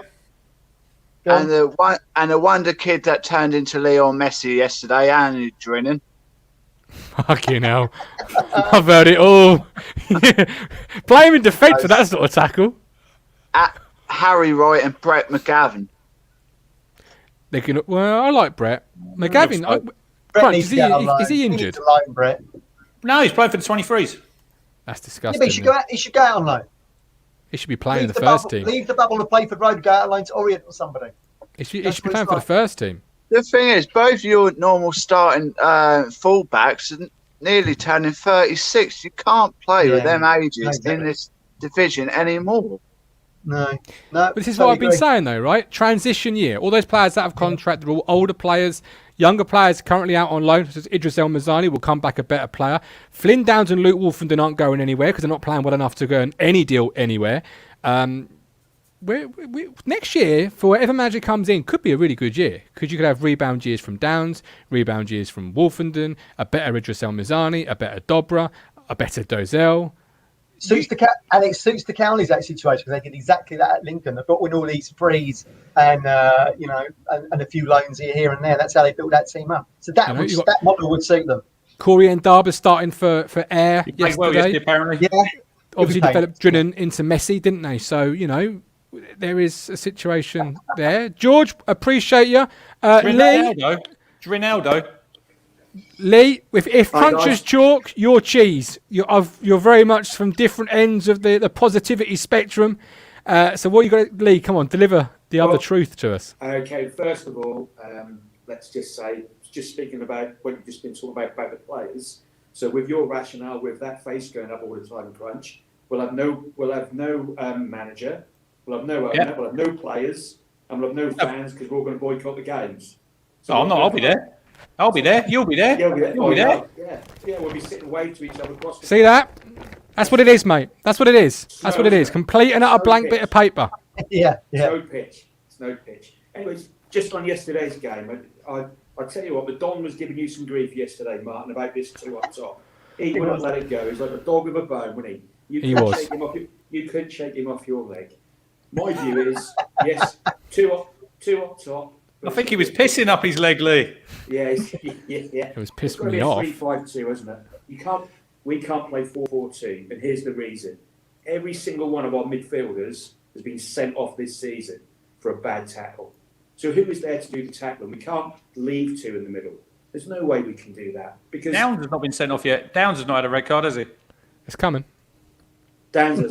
Speaker 7: And the wonder kid that turned into Leon Messi yesterday, Andy Drennan.
Speaker 3: Fucking hell. I've heard it all. Play him in defence for that sort of tackle.
Speaker 7: Harry Wright and Brett McGavin.
Speaker 3: I like Brett. McGavin,
Speaker 4: Brett
Speaker 3: Crunch,
Speaker 4: needs
Speaker 3: is
Speaker 4: to get on
Speaker 3: he
Speaker 4: loan.
Speaker 3: injured?
Speaker 4: He needs to loan Brett.
Speaker 5: No, he's playing for the 23s.
Speaker 3: That's
Speaker 4: Yeah,
Speaker 3: disgusting.
Speaker 4: but he should go out on loan.
Speaker 3: He should be playing in
Speaker 4: Leave
Speaker 3: the first
Speaker 4: bubble,
Speaker 3: team.
Speaker 4: Leave the bubble to Playford Road, go out on loan to Orient or somebody.
Speaker 3: He should
Speaker 4: That's
Speaker 3: be
Speaker 4: what
Speaker 3: playing
Speaker 4: it's
Speaker 3: for the
Speaker 4: like.
Speaker 3: first team.
Speaker 7: The thing is, both your normal starting fullbacks are nearly turning 36. You can't play with them ages
Speaker 4: exactly.
Speaker 7: in this division anymore.
Speaker 4: No.
Speaker 3: But this is what I've been saying, though, right? Transition year. All those players that have contract, they're all older players. Younger players currently out on loan, such as Idris El Mazzani, will come back a better player. Flynn Downs and Luke Wolfenden aren't going anywhere because they're not playing well enough to go on any deal anywhere. Next year, for whatever manager comes in, could be a really good year. Because you could have rebound years from Downs, rebound years from Wolfenden, a better Idris El Mazzani, a better Dobra, a better Dozel.
Speaker 4: And it suits the Cowleys, that situation, because they did exactly that at Lincoln. They brought in all these frees and and a few loans here and there. That's how they built that team up. So that model would suit them.
Speaker 3: Corey Ndaba starting for Ayr
Speaker 5: He played well yesterday, apparently.
Speaker 4: Yeah.
Speaker 3: Obviously developed Drennan into Messi, didn't they? So, there is a situation there. George, appreciate you.
Speaker 5: Ronaldo.
Speaker 3: Lee, if punch is chalk, you're cheese. You're very much from different ends of the positivity spectrum. So what you got, Lee? Come on, deliver the other truth to us.
Speaker 8: Okay, first of all, let's just say, just speaking about what you've just been talking about the players. So with your rationale, with that face going up all the time, Crunch, we'll have no manager, we'll have no owner, we'll have no players, and we'll have no fans because we're all going to boycott the games. So
Speaker 5: I'll be there. I'll be there. You'll be there.
Speaker 8: You'll be there.
Speaker 5: You'll be there.
Speaker 8: Yeah, we'll be sitting wave to each other across the
Speaker 3: See that? That's what it is, mate. That's what it is. That's what it is. Complete and utter blank bit of paper.
Speaker 4: Yeah.
Speaker 8: No pitch. It's no pitch. Anyways, just on yesterday's game, I tell you what, the Don was giving you some grief yesterday, Martin, about this two up top. He wouldn't let it go. He's like a dog with a bone, wasn't he?
Speaker 3: He was.
Speaker 8: You couldn't shake him off your leg. My view is, yes, two up top.
Speaker 5: I think he was pissing up his leg, Lee.
Speaker 8: Yeah.
Speaker 3: It was pissing
Speaker 8: It's
Speaker 3: me
Speaker 8: got
Speaker 3: off.
Speaker 8: to be a 3-5-2, isn't it? We can't play 4-4-2, and here's the reason. Every single one of our midfielders has been sent off this season for a bad tackle. So who is there to do the tackling? We can't leave two in the middle. There's no way we can do that. Because
Speaker 5: Downs has not been sent off yet. Downs has not had a red card, has he?
Speaker 3: It's coming.
Speaker 8: Downs has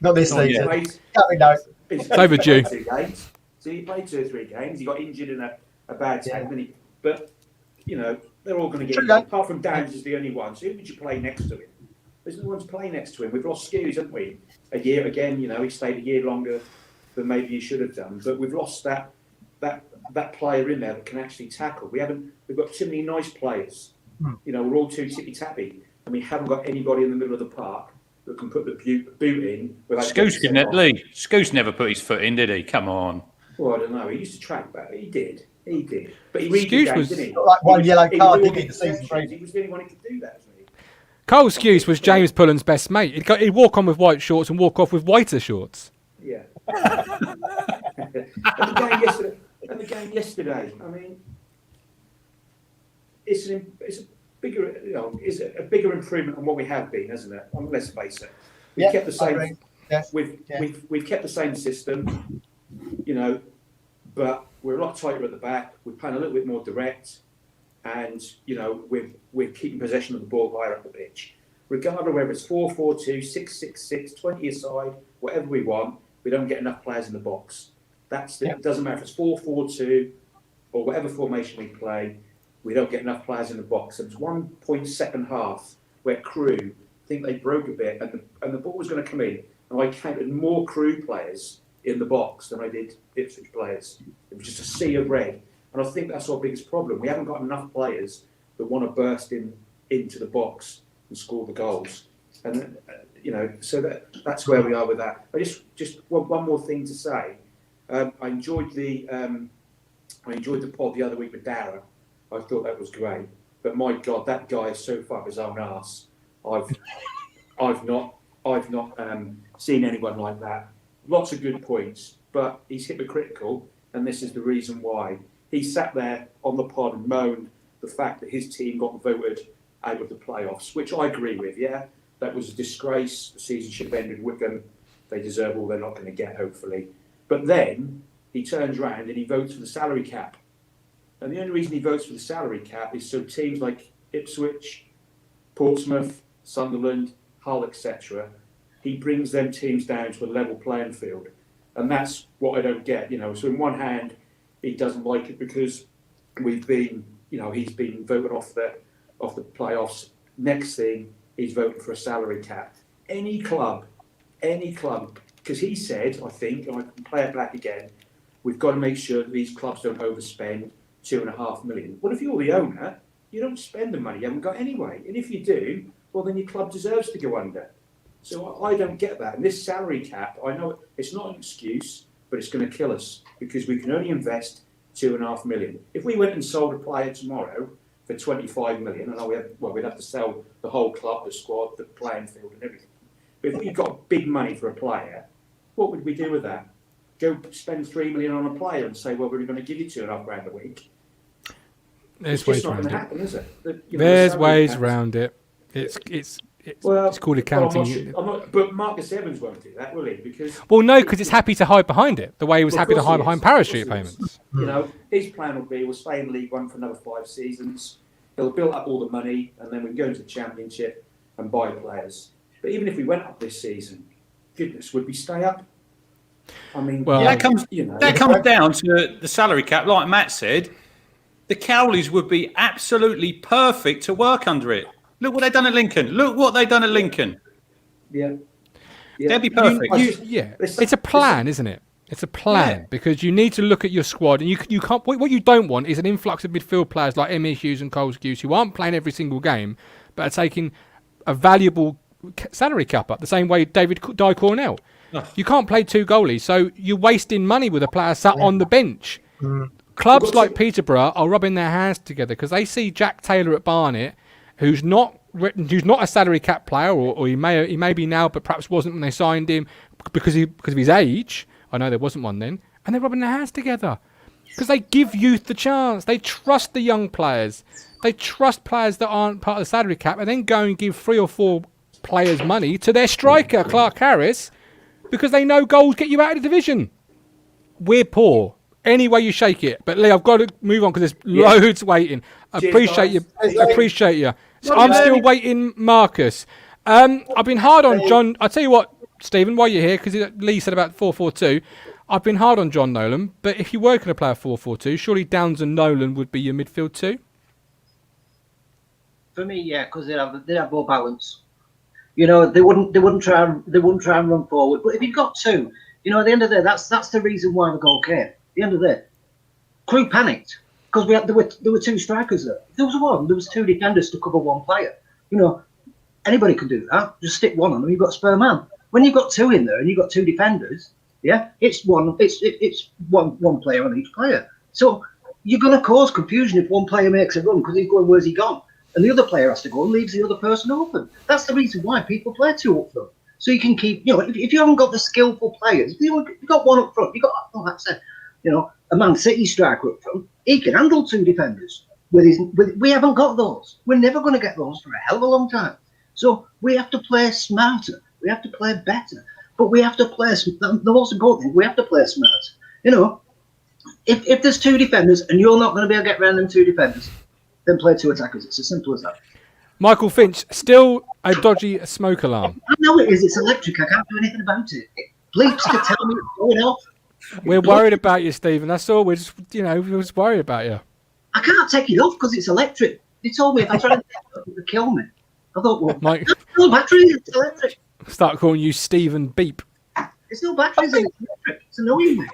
Speaker 4: Not this
Speaker 5: Not
Speaker 4: season.
Speaker 5: yet.
Speaker 4: No.
Speaker 8: It's
Speaker 3: overdue.
Speaker 8: 2 games. So he played 2 or 3 games. He got injured in a bad tackle.
Speaker 4: Yeah.
Speaker 8: But, they're all going to get
Speaker 4: True,
Speaker 8: injured. Apart from Downs is the only one. So who would you play next to him? There's no one to play next to him. We've lost Skuse, haven't we? A year again. He stayed a year longer than maybe he should have done. But we've lost that player in there that can actually tackle. We've got too many nice players. We're all too tippy-tappy, and we haven't got anybody in the middle of the park that can put the boot in.
Speaker 5: Scouse never put his foot in, did he? Come on.
Speaker 8: Well, I don't know. He used to track back. He did. But he read the game, didn't he?
Speaker 4: Like one yellow card,
Speaker 8: He
Speaker 4: didn't he, the season
Speaker 8: was he was the only one who could do that, wasn't he?
Speaker 3: Cole Skuse was James Pullen's best mate. He'd walk on with white shorts and walk off with whiter shorts.
Speaker 8: Yeah. And the game yesterday. I mean, it's a bigger improvement on what we have been, isn't it? Let's face it. We've kept the same.
Speaker 4: Yes.
Speaker 8: We've kept the same system, but we're a lot tighter at the back. We're playing a little bit more direct, and we're keeping possession of the ball higher up the pitch. Regardless of whether it's 4-4-2, 6-6-6, 20 aside, whatever we want, we don't get enough players in the box. It doesn't matter if it's 4-4-2 or whatever formation we play. We don't get enough players in the box. There was one point second half where Crewe, I think they broke a bit, and the ball was going to come in, and I counted more Crewe players in the box than I did Ipswich players. It was just a sea of red, and I think that's our biggest problem. We haven't got enough players that want to burst into the box and score the goals, and so that's where we are with that. I just want one more thing to say. I enjoyed the pod the other week with Dara. I thought that was great, but my God, that guy is so far up his own arse. I've not seen anyone like that. Lots of good points, but he's hypocritical, and this is the reason why. He sat there on the pod and moaned the fact that his team got voted out of the playoffs, which I agree with. Yeah, that was a disgrace. The season should have ended. Wickham, they deserve all they're not going to get, hopefully. But then he turns around and he votes for the salary cap. And the only reason he votes for the salary cap is so teams like Ipswich, Portsmouth, Sunderland, Hull, etc., he brings them teams down to a level playing field. And that's what I don't get. So in one hand, he doesn't like it because he's been voted off the playoffs. Next thing, he's voting for a salary cap. Any club, because he said, I think, and I can play it back again, we've got to make sure that these clubs don't overspend $2.5 million. Well, if you're the owner, you don't spend the money you haven't got anyway. And if you do, well, then your club deserves to go under. So I don't get that. And this salary cap, I know it's not an excuse, but it's going to kill us because we can only invest $2.5 million. If we went and sold a player tomorrow for $25 million, and we'd have to sell the whole club, the squad, the playing field, and everything. But if we got big money for a player, what would we do with that? Go spend $3 million on a player and say, well, we're going to give you $2.5 a week.
Speaker 3: There's ways around it.
Speaker 8: Happen, is it?
Speaker 3: There's ways around it. It's called accounting.
Speaker 8: But Marcus Evans won't do that, will he? Because
Speaker 3: it's happy to hide behind it. The way he was happy to hide behind parachute payments.
Speaker 8: His plan will be we'll stay in League One for another 5 seasons. He'll build up all the money, and then we can go into the Championship and buy players. But even if we went up this season, goodness, would we stay up? I mean,
Speaker 5: that comes down to the salary cap. Like Matt said, the Cowleys would be absolutely perfect to work under it. Look what they've done at Lincoln.
Speaker 8: Yeah.
Speaker 5: They'd be perfect.
Speaker 3: It's a plan, isn't it? It's a plan because you need to look at your squad, and you can't. What you don't want is an influx of midfield players like Emir Hughes and Cole Skuse who aren't playing every single game, but are taking a valuable salary cap up the same way David Di Cornell. You can't play 2 goalies, so you're wasting money with a player sat on the bench. Clubs like Peterborough are rubbing their hands together because they see Jack Taylor at Barnet, who's not a salary cap player, or he may be now, but perhaps wasn't when they signed him because of his age. I know there wasn't one then, and they're rubbing their hands together because they give youth the chance. They trust the young players. They trust players that aren't part of the salary cap, and then go and give 3 or 4 players money to their striker Clark Harris because they know goals get you out of the division. We're poor. Any way you shake it. But Lee, I've got to move on because there's loads waiting. Appreciate you. So I'm still waiting, Marcus. I've been hard on John. I'll tell you what, Stephen, while you're here, because Lee said about 4-4-2, I've been hard on John Nolan. But if you were going to play a 4-4-2, surely Downs and Nolan would be your midfield too?
Speaker 9: For me, yeah, because they have more balance. You know, they wouldn't try and run forward. But if you've got two, you know, at the end of the day, that's the reason why the goal came. At the end of the day, Crewe panicked because there were two strikers there. If there was one, there was two defenders to cover one player. You know, anybody can do that. Just stick one on them. You've got a spare man. When you've got two in there and you've got two defenders, yeah, it's one player on each player. So you're going to cause confusion if one player makes a run because he's going, where's he gone? And the other player has to go and leaves the other person open. That's the reason why people play two up front. So you can keep, you know, if you haven't got the skillful players, if you've got one up front, you know, a Man City striker up front, he can handle two defenders. We haven't got those. We're never going to get those for a hell of a long time. So we have to play smarter. We have to play better. But we have to play, the most important thing, we have to play smarter. You know, if there's two defenders and you're not going to be able to get around them two defenders, then play two attackers. It's as simple as that.
Speaker 3: Michael Finch, still a dodgy smoke alarm.
Speaker 9: I know it is. It's electric. I can't do anything about it. It bleeps to tell me it's going off.
Speaker 3: We're worried about you, Stephen. That's all. We're just, you know, we're just worried about you.
Speaker 9: I can't take it off because it's electric. They told me if I try to take it off, it would kill me. I thought, well,
Speaker 3: Mike,
Speaker 9: no batteries. It's electric.
Speaker 3: Start calling you Stephen Beep.
Speaker 9: It's no batteries. It's electric. It's annoying me.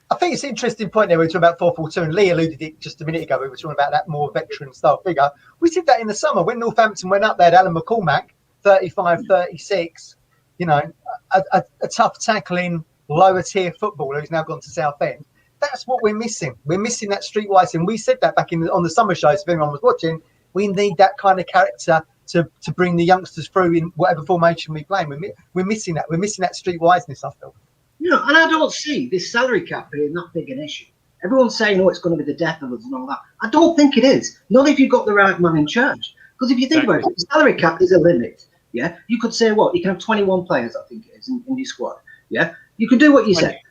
Speaker 4: I think it's an interesting point there. We were talking about 4-4-2, and Lee alluded it just a minute ago. We were talking about that more veteran style figure. We did that in the summer when Northampton went up there. Alan McCormack, 35, 36. You know, a tough tackling, lower tier footballer who's now gone to Southend. That's what we're missing. We're missing that streetwise, and we said that back on the summer shows. If anyone was watching, we need that kind of character to bring the youngsters through in whatever formation we play. We're missing that. We're missing that streetwiseness, I feel.
Speaker 9: You know, and I don't see this salary cap being that big an issue. Everyone's saying, oh, it's going to be the death of us and all that. I don't think it is. Not if you've got the right man in charge. Because if you think about it, the salary cap is a limit. Yeah, you could say what? You can have 21 players, I think it is, in your squad. Yeah, you can do what you say.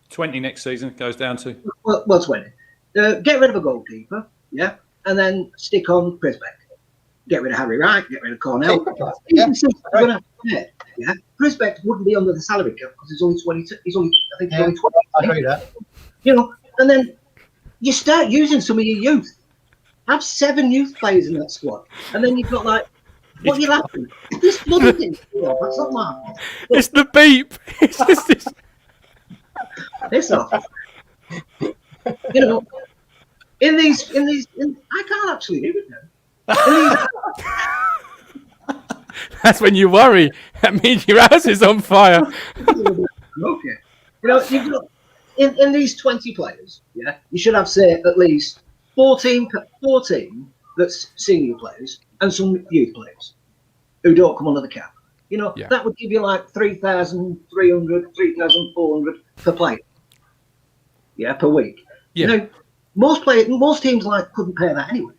Speaker 5: 20 next season goes down to.
Speaker 9: Well 20. Get rid of a goalkeeper, yeah, and then stick on Prisbeck. Get rid of Harry Wright, get rid of Cornell.
Speaker 4: Yeah.
Speaker 9: Yeah, Prisbeck wouldn't be under the salary cap because he's only 22. He's only 20.
Speaker 4: I agree with that.
Speaker 9: You know, and then you start using some of your youth. Have 7 youth players in that squad, and then you've got like, what are you laughing? This bloody thing. That's not laughing.
Speaker 3: It's the beep. It's just this.
Speaker 9: Piss off. You know, in these, I can't actually do it now.
Speaker 3: That's when you worry. That means your house is on fire.
Speaker 9: Okay. You know, you've got in these 20 players, yeah, you should have, say, at least 14 that's senior players and some youth players who don't come under the cap. You know, that would give you like 3,300, 3,400 per player. Yeah, per week. Yeah. You know, most teams couldn't pay that anyway.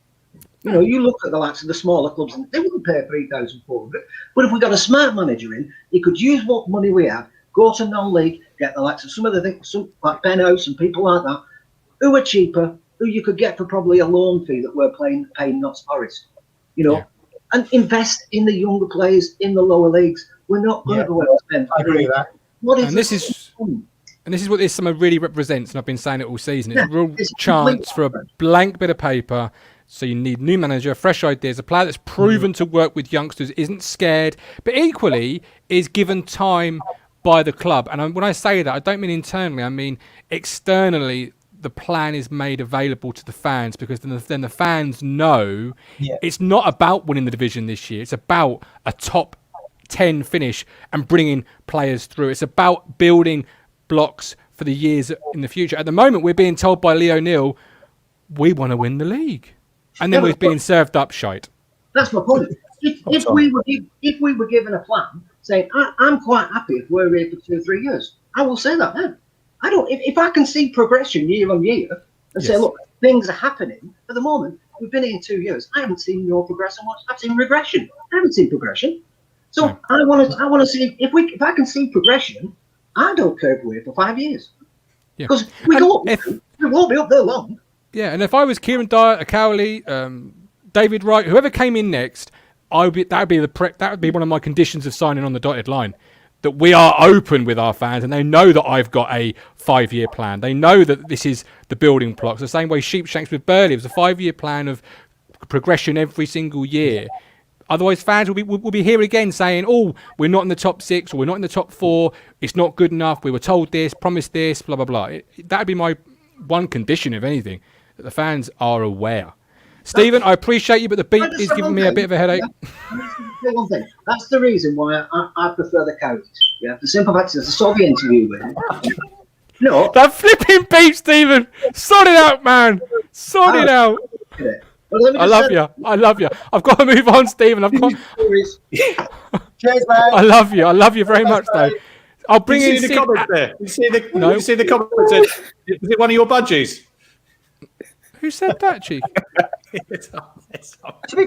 Speaker 9: You know, you look at the likes of the smaller clubs, and they wouldn't pay 3,400. But if we got a smart manager in, he could use what money we have, go to non-league, get the likes of some of the things, like Ben House and people like that, who are cheaper, who you could get for probably a loan fee that we're paying Notts Forest. You know, and invest in the younger players in the lower leagues. We're not going to go out and spend.
Speaker 4: I agree with that.
Speaker 3: And this is what this summer really represents, and I've been saying it all season. It's a real chance for a blank bit of paper. So you need new manager, fresh ideas, a player that's proven to work with youngsters, isn't scared, but equally is given time by the club. And when I say that, I don't mean internally. I mean externally. The plan is made available to the fans, because then the fans know it's not about winning the division this year. It's about a top 10 finish and bringing players through. It's about building blocks for the years in the future. At the moment, we're being told by Lee O'Neill, we want to win the league. And then we're being served up shite.
Speaker 9: That's my point. If we were given a plan saying, I'm quite happy if we're here for 2 or 3 years, I will say that then. I don't. If I can see progression year on year and say, look, things are happening. At the moment, we've been here 2 years. I haven't seen no progression. I've seen regression. I haven't seen progression. So I want to see if I can see progression. I don't care if we're here for 5 years, because we won't be up there long.
Speaker 3: Yeah, and if I was Kieran Dyer, Cowley, David Wright, whoever came in next, that would be one of my conditions of signing on the dotted line. That we are open with our fans, and they know that I've got a 5-year plan. They know that this is the building blocks. The same way Sheepshanks with Burley, it was a 5-year plan of progression every single year. Otherwise, fans will be here again saying, "Oh, we're not in the top 6, or we're not in the top 4. It's not good enough. We were told this, promised this, blah blah blah." That would be my one condition, if anything, that the fans are aware. Stephen, I appreciate you, but the beat is giving me a bit of a headache.
Speaker 9: Yeah. One thing. That's the reason why I prefer the coach. Yeah, the simple fact is, I saw the interview with him. No,
Speaker 3: That flipping beat, Stephen. Sort it out, man. Sort it out. I love you. I love you. I've got to move on, Stephen.
Speaker 4: Cheers, mate.
Speaker 3: I love you. I love you very much, though. I'll bring
Speaker 5: You
Speaker 3: in
Speaker 5: see the
Speaker 3: Sid.
Speaker 5: comment there? You see the
Speaker 3: No.
Speaker 5: you see the comment that said, "Is it one of your budgies?"
Speaker 3: Who said that, Chief?
Speaker 4: To be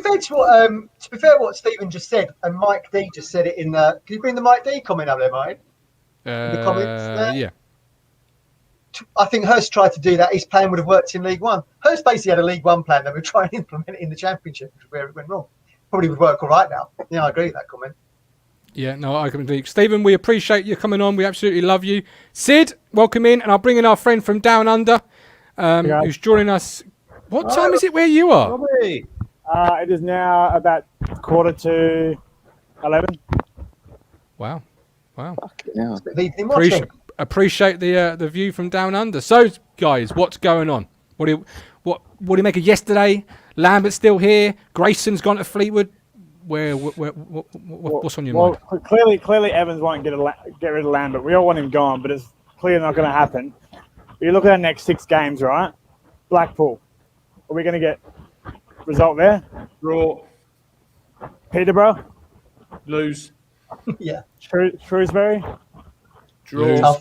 Speaker 4: fair, what Stephen just said, and Mike D just said it in the. Can you bring the Mike D comment up there, Mike? The comments there?
Speaker 3: Yeah.
Speaker 4: I think Hurst tried to do that. His plan would have worked in League One. Hurst basically had a League One plan that we're trying to implement it in the Championship, which is where it went wrong. Probably would work all right now. Yeah, I agree with that comment.
Speaker 3: Yeah, no, I can agree. Stephen, we appreciate you coming on. We absolutely love you. Sid, welcome in, and I'll bring in our friend from Down Under, who's joining us. What time is it where you are?
Speaker 10: It is now about 11:15.
Speaker 3: Wow. Appreciate the view from Down Under. So, guys, what's going on? What do you make of yesterday? Lambert's still here. Grayson's gone to Fleetwood. What's on your mind?
Speaker 10: Well, clearly, Evans won't get rid of Lambert. We all want him gone, but it's clearly not going to happen. You look at our next 6 games, right? Blackpool. Are we going to get result there?
Speaker 5: Draw.
Speaker 10: Peterborough.
Speaker 5: Lose.
Speaker 4: Yeah.
Speaker 10: Shrewsbury.
Speaker 5: Draw.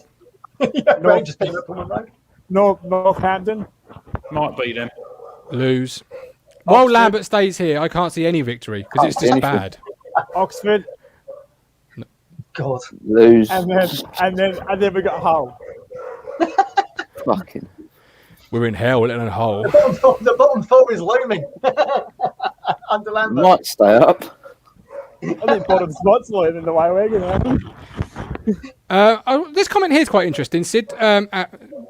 Speaker 10: Northampton.
Speaker 5: Might beat them.
Speaker 3: Lose. While Lambert stays here, I can't see any victory because it's just bad.
Speaker 10: Oxford.
Speaker 4: God.
Speaker 11: Lose.
Speaker 10: And then we got Hull.
Speaker 11: Fucking.
Speaker 3: We're in hell in a hole.
Speaker 4: The bottom 4 is looming. Under Lambert.
Speaker 11: Might stay up.
Speaker 10: I think bottom spots looming the way we're going.
Speaker 3: This comment here is quite interesting, Sid.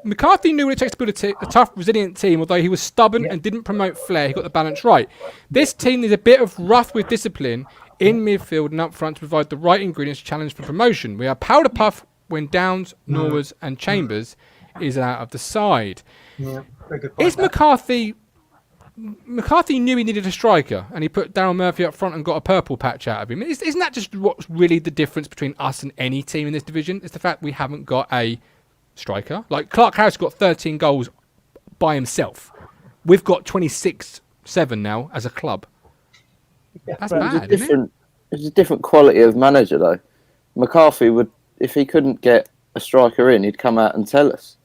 Speaker 3: McCarthy knew what it takes to build a tough, resilient team, although he was stubborn and didn't promote flair. He got the balance right. This team needs a bit of rough with discipline in midfield and up front to provide the right ingredients to challenge for promotion. We are powder puff when Downs, Norwood and Chambers is out of the side.
Speaker 4: Yeah, very good point.
Speaker 3: Is McCarthy knew he needed a striker and he put Darryl Murphy up front and got a purple patch out of him. Isn't that just what's really the difference between us and any team in this division? It's the fact we haven't got a striker. Like Clark Harris got 13 goals by himself. We've got 26-7 now as a club.
Speaker 4: Yeah,
Speaker 3: that's bad, isn't it?
Speaker 11: It's a different quality of manager, though. McCarthy would, if he couldn't get a striker in, he'd come out and tell us.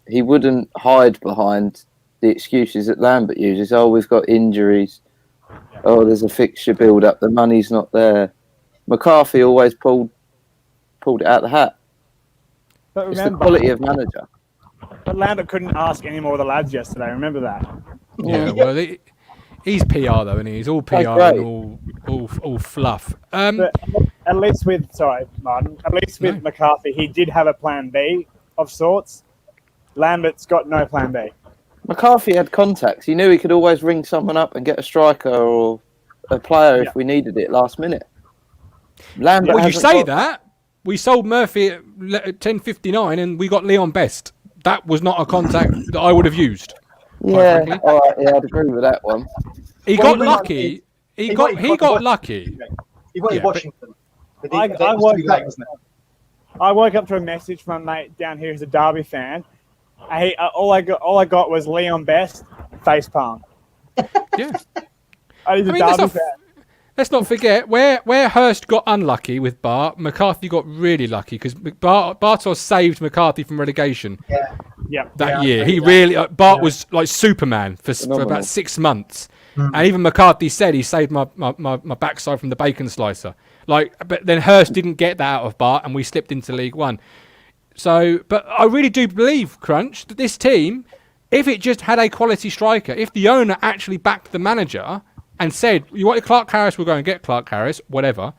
Speaker 11: He wouldn't hide behind the excuses that Lambert uses. Oh, we've got injuries. Oh, there's a fixture build-up. The money's not there. McCarthy always pulled it out the hat.
Speaker 10: But
Speaker 11: it's the quality of manager.
Speaker 10: But Lambert couldn't ask any more of the lads yesterday. Remember that?
Speaker 3: Yeah, well, he's PR though, and he's all PR and all fluff.
Speaker 10: But at least with Martin. At least with McCarthy, he did have a plan B of sorts. Lambert's got no plan B.
Speaker 11: McCarthy had contacts. He knew he could always ring someone up and get a striker or a player if we needed it last minute. Lambert.
Speaker 3: Well, you say that. We sold Murphy at 10:59 and we got Leon Best. That was not a contact that I would have used.
Speaker 11: Yeah, all right, yeah, I'd agree with that one.
Speaker 3: He got lucky. He got lucky.
Speaker 4: He went to Washington.
Speaker 10: I woke up to a message from a mate down here who's a Derby fan. All I got was Leon Best facepalm.
Speaker 3: Yeah.
Speaker 10: He's a Derby fan.
Speaker 3: Let's not forget where Hurst got unlucky with Bart, McCarthy got really lucky because Bartos saved McCarthy from relegation. That year, he really Bart was like Superman for about 6 months, and even McCarthy said he saved my backside from the bacon slicer. But then Hurst didn't get that out of Bart, and we slipped into League One. So, but I really do believe, Crunch, that this team, if it just had a quality striker, if the owner actually backed the manager and said, you want Clark Harris, we'll go and get Clark Harris, whatever,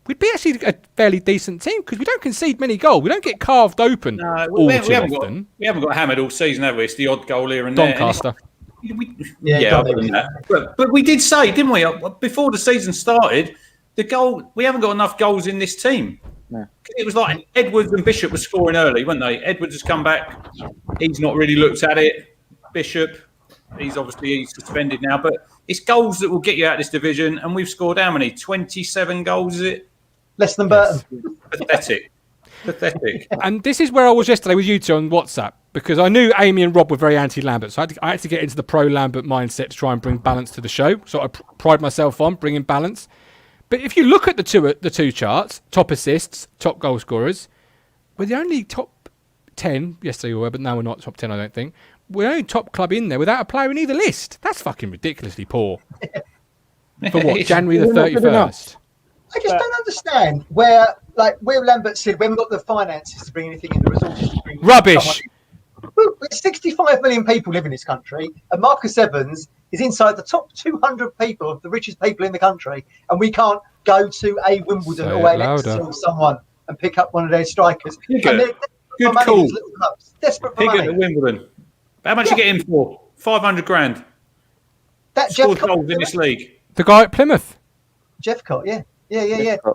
Speaker 3: we'd be actually a fairly decent team because we don't concede many goals. We don't get carved open all too often.
Speaker 5: We haven't got hammered all season, have we? It's the odd goal here and
Speaker 3: Doncaster.
Speaker 5: Yeah, other than that. But we did say, didn't we, before the season started, we haven't got enough goals in this team.
Speaker 11: No.
Speaker 5: It was like Edwards and Bishop were scoring early, weren't they? Edwards has come back. He's not really looked at it. Bishop, he's suspended now. But it's goals that will get you out of this division. And we've scored how many? 27 goals, is it?
Speaker 4: Less than Burton.
Speaker 5: Pathetic.
Speaker 3: And this is where I was yesterday with you two on WhatsApp, because I knew Amy and Rob were very anti-Lambert. So I had to get into the pro-Lambert mindset to try and bring balance to the show. So I pride myself on bringing balance. But if you look at the two charts, top assists, top goal scorers, we're the only top 10, yesterday we were, but now we're not top 10, I don't think. We're the only top club in there without a player in either list. That's fucking ridiculously poor. For what, January the 31st?
Speaker 4: I just don't understand where Lambert said, we haven't got the finances to bring anything in, the resources to bring
Speaker 3: Rubbish.
Speaker 4: Well, 65 million people live in this country, and Marcus Evans is inside the top 200 people of the richest people in the country, and we can't go to a Wimbledon or a Leicester or someone and pick up one of their strikers.
Speaker 5: Good call.
Speaker 4: Desperate for
Speaker 5: Higgett
Speaker 4: money.
Speaker 5: at Wimbledon. How much you get him for? 500 grand.
Speaker 4: That
Speaker 5: Scored
Speaker 4: Jeff
Speaker 5: goals in this league.
Speaker 3: The guy at Plymouth.
Speaker 4: Jephcott, yeah.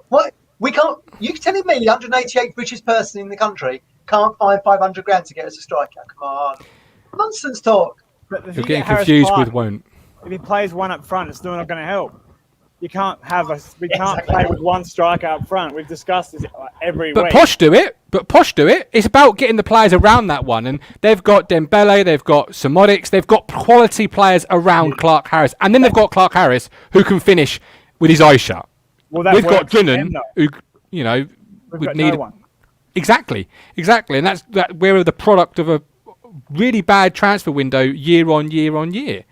Speaker 4: What? We can't. You telling me the 188th richest person in the country can't find 500 grand to get us a striker? Come on, nonsense talk.
Speaker 10: But if
Speaker 3: You're
Speaker 10: you
Speaker 3: getting
Speaker 10: get Harris
Speaker 3: confused
Speaker 10: Clark,
Speaker 3: with won't.
Speaker 10: If he plays one up front, it's still not going to help. We can't play with one striker up front. We've discussed this every
Speaker 3: But
Speaker 10: week.
Speaker 3: Posh do it. It's about getting the players around that one. And they've got Dembele, they've got Samodics, they've got quality players around Clark Harris. And then they've got Clark Harris, who can finish with his eyes shut.
Speaker 10: Well, that
Speaker 3: We've got
Speaker 10: works for
Speaker 3: Drennan,
Speaker 10: them, though.
Speaker 3: who,
Speaker 10: We've
Speaker 3: would
Speaker 10: got
Speaker 3: need...
Speaker 10: no one.
Speaker 3: Exactly. And that's we're the product of a really bad transfer window year on year on year.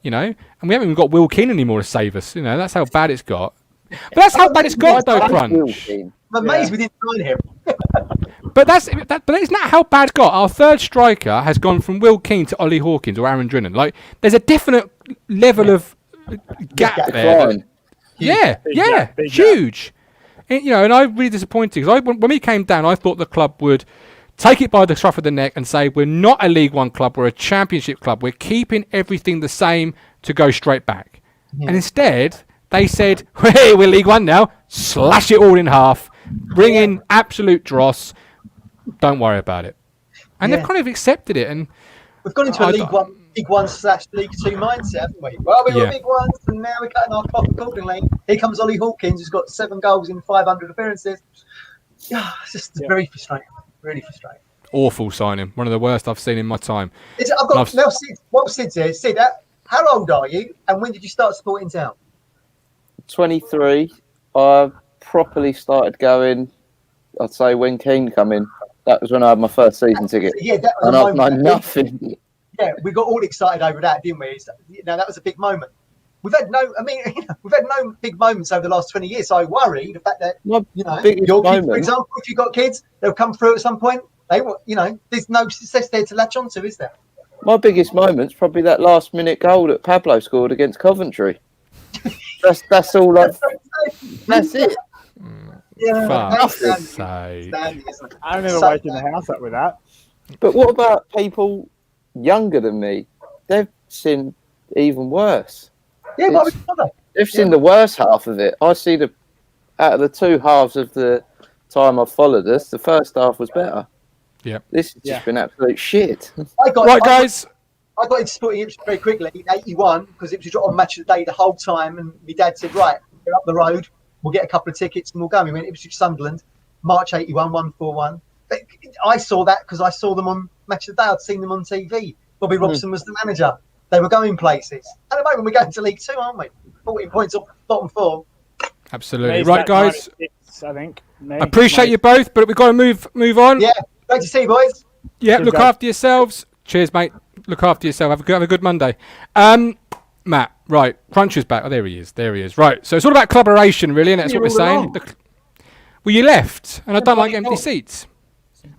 Speaker 3: And we haven't even got Will Keane anymore to save us. That's how bad it's got. But that's how bad it's got, though, Crunch.
Speaker 4: I'm amazed we didn't sign him.
Speaker 3: But isn't that how bad it got? Our third striker has gone from Will Keane to Ollie Hawkins or Aaron Drennan. Like, there's a definite level of gap there. Big huge. And I'm really disappointed because when we came down, I thought the club would take it by the scruff of the neck and say, we're not a League One club, we're a Championship club. We're keeping everything the same to go straight back. Yeah. And instead, they said, hey, we're League One now, slash it all in half, bring in absolute dross, don't worry about it. And they've kind of accepted it. And
Speaker 4: we've gone into a League One / League 2 mindset, haven't we? Well, we were League Ones, and now we're cutting our cloth accordingly. Here comes Ollie Hawkins, who's got 7 goals in 500 appearances. Yeah, it's just very frustrating. Really frustrating.
Speaker 3: Awful signing. One of the worst I've seen in my time.
Speaker 4: I've got now Sid. What was Sid's here? Sid, how old are you, and when did you start supporting Town?
Speaker 11: 23. I properly started going, I'd say, when Keane come in. That was when I had my first season ticket.
Speaker 4: Yeah, that was
Speaker 11: and I've known nothing.
Speaker 4: Yeah, we got all excited over that, didn't we? That was a big moment. We've had no big moments over the last 20 years. So I worry the fact that your kids, for example, if you've got kids, they'll come through at some point. There's no success there to latch onto, is there?
Speaker 11: My biggest moment's probably that last-minute goal that Pablo scored against Coventry. That's all. That's it.
Speaker 4: Yeah,
Speaker 10: I remember waking the house up with that.
Speaker 11: But what about people younger than me? They've seen even worse.
Speaker 4: Yeah,
Speaker 11: they've seen the worst half of it. I see out of the 2 halves of the time I've followed us, the first half was better.
Speaker 3: Yeah,
Speaker 11: this has just been absolute shit.
Speaker 4: I got into supporting Ipswich very quickly in '81 because Ipswich were on Match of the Day the whole time, and my dad said, "Right, we're up the road. We'll get a couple of tickets and we'll go." We went Ipswich Sunderland, March '81, 1-4-1. But I saw that because I saw them on Match of the Day. I'd seen them on TV. Bobby Robson was the manager. They were going places. At the moment, we're going to League 2, aren't we? 14 points off bottom 4.
Speaker 3: Absolutely. Right, guys.
Speaker 10: I think.
Speaker 3: I appreciate you both, but we've got to move on.
Speaker 4: Yeah. Great to see you, boys.
Speaker 3: Yeah, look after yourselves. Cheers, mate. Look after yourself. Have a good Monday. Matt, right. Crunch is back. Oh, there he is. Right. So it's all about collaboration, really, and that's what we're saying. Well, you left, and I don't like empty seats.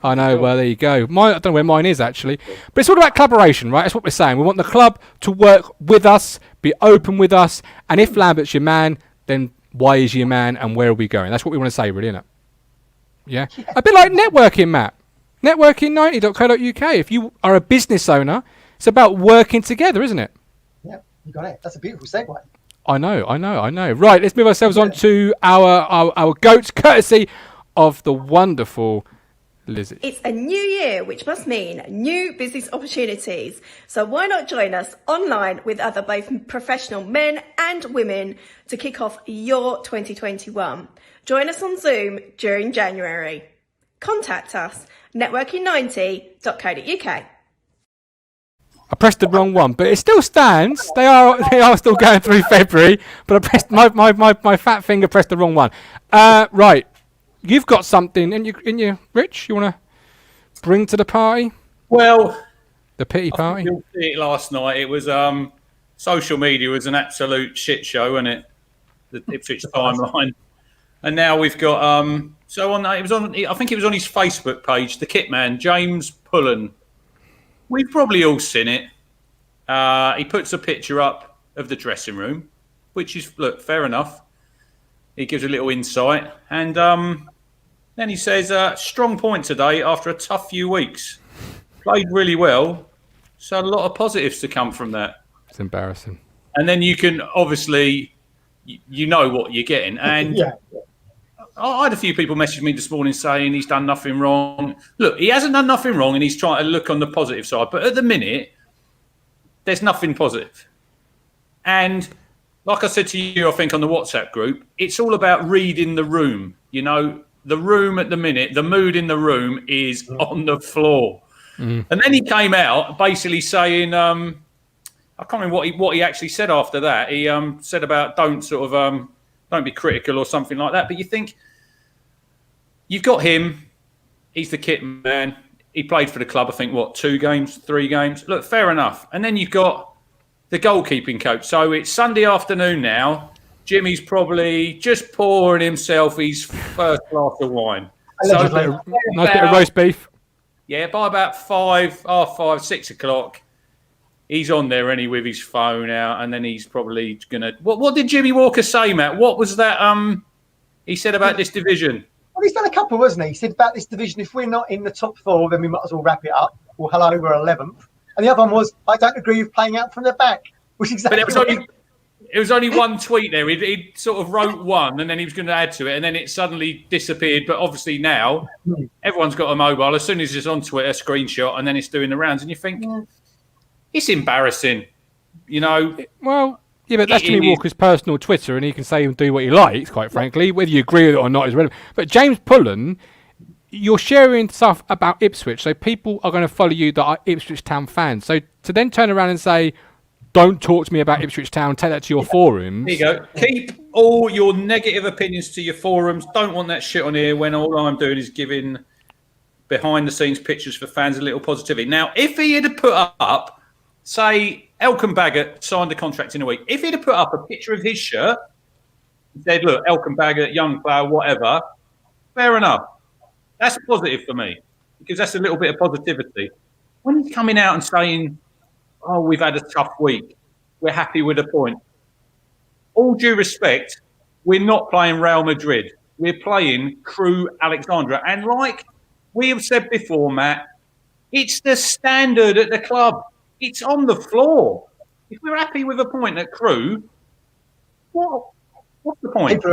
Speaker 3: I know. Well, there you go. I don't know where mine is, actually. But it's all about collaboration, right? That's what we're saying. We want the club to work with us, be open with us, and if Lambert's your man, then why is he your man, and where are we going? That's what we want to say, really, isn't it? Yeah. A bit like networking, Matt. Networking90.co.uk. If you are a business owner, It's about working together, isn't it?
Speaker 4: Yeah, you got it. That's a beautiful segue.
Speaker 3: I know. Right, let's move ourselves on to our goats, courtesy of the wonderful Lizzie.
Speaker 1: It's a new year, which must mean new business opportunities. So why not join us online with other both professional men and women to kick off your 2021? Join us on Zoom during January. Contact us, networking90.co.uk.
Speaker 3: I pressed the wrong one, but it still stands. They are still going through February, but I pressed my fat finger pressed the wrong one. Right. You've got something in you, Rich, you want to bring to the party?
Speaker 5: Well,
Speaker 3: the pity party?
Speaker 5: I didn't see it last night. It was social media was an absolute shit show, wasn't it? The Ipswich timeline. And now we've got I think it was on his Facebook page, the kit man, James Pullen. We've probably all seen it. He puts a picture up of the dressing room, which is, look, fair enough. He gives a little insight. And then he says, strong point today after a tough few weeks. Played really well. So a lot of positives to come from that.
Speaker 3: It's embarrassing.
Speaker 5: And then you can, obviously, you know what you're getting. And
Speaker 4: Yeah.
Speaker 5: I had a few people message me this morning saying he's done nothing wrong. Look, he hasn't done nothing wrong and he's trying to look on the positive side. But at the minute, there's nothing positive. And like I said to you, I think on the WhatsApp group, it's all about reading the room. You know, the room at the minute, the mood in the room is on the floor. And then he came out basically saying, I can't remember what he actually said after that. He said about don't be critical or something like that. But you think, you've got him. He's the kit man. He played for the club, I think, 2 games, 3 games. Look, fair enough. And then you've got the goalkeeping coach. So it's Sunday afternoon now. Jimmy's probably just pouring himself his first glass of wine.
Speaker 3: Nice bit of roast beef.
Speaker 5: Yeah, by about 5:30, 6 o'clock, he's on there with his phone out, and then he's probably gonna. What did Jimmy Walker say, Matt? What was that? He said about this division.
Speaker 4: Well, he's done a couple, wasn't he? He said about this division, if we're not in the top 4, then we might as well wrap it up. Well, hello, we're 11th. And the other one was, I don't agree with playing out from the back, which is exactly.
Speaker 5: But it was only one tweet there. He sort of wrote one, and then he was going to add to it, and then it suddenly disappeared. But obviously now, everyone's got a mobile. As soon as it's on Twitter, screenshot, and then it's doing the rounds, and you think it's embarrassing, you know.
Speaker 3: Well, yeah, but that's Jimmy Walker's personal Twitter, and he can say and do what he likes, quite frankly. Whether you agree with it or not is relevant. But James Pullen, you're sharing stuff about Ipswich, so people are going to follow you that are Ipswich Town fans. So to then turn around and say, don't talk to me about Ipswich Town, take that to your forums.
Speaker 5: There you go. Keep all your negative opinions to your forums. Don't want that shit on here when all I'm doing is giving behind-the-scenes pictures for fans, a little positivity. Now, if he had put up, say, Elkan Baggott signed a contract in a week. If he'd have put up a picture of his shirt and said, look, Elkan Baggott, young player, whatever, fair enough. That's positive for me because that's a little bit of positivity. When he's coming out and saying, oh, we've had a tough week, we're happy with a point. All due respect, we're not playing Real Madrid. We're playing Crewe Alexandra. And like we have said before, Matt, it's the standard at the club. It's on the floor. If we're happy with a point at Crewe, what's the point?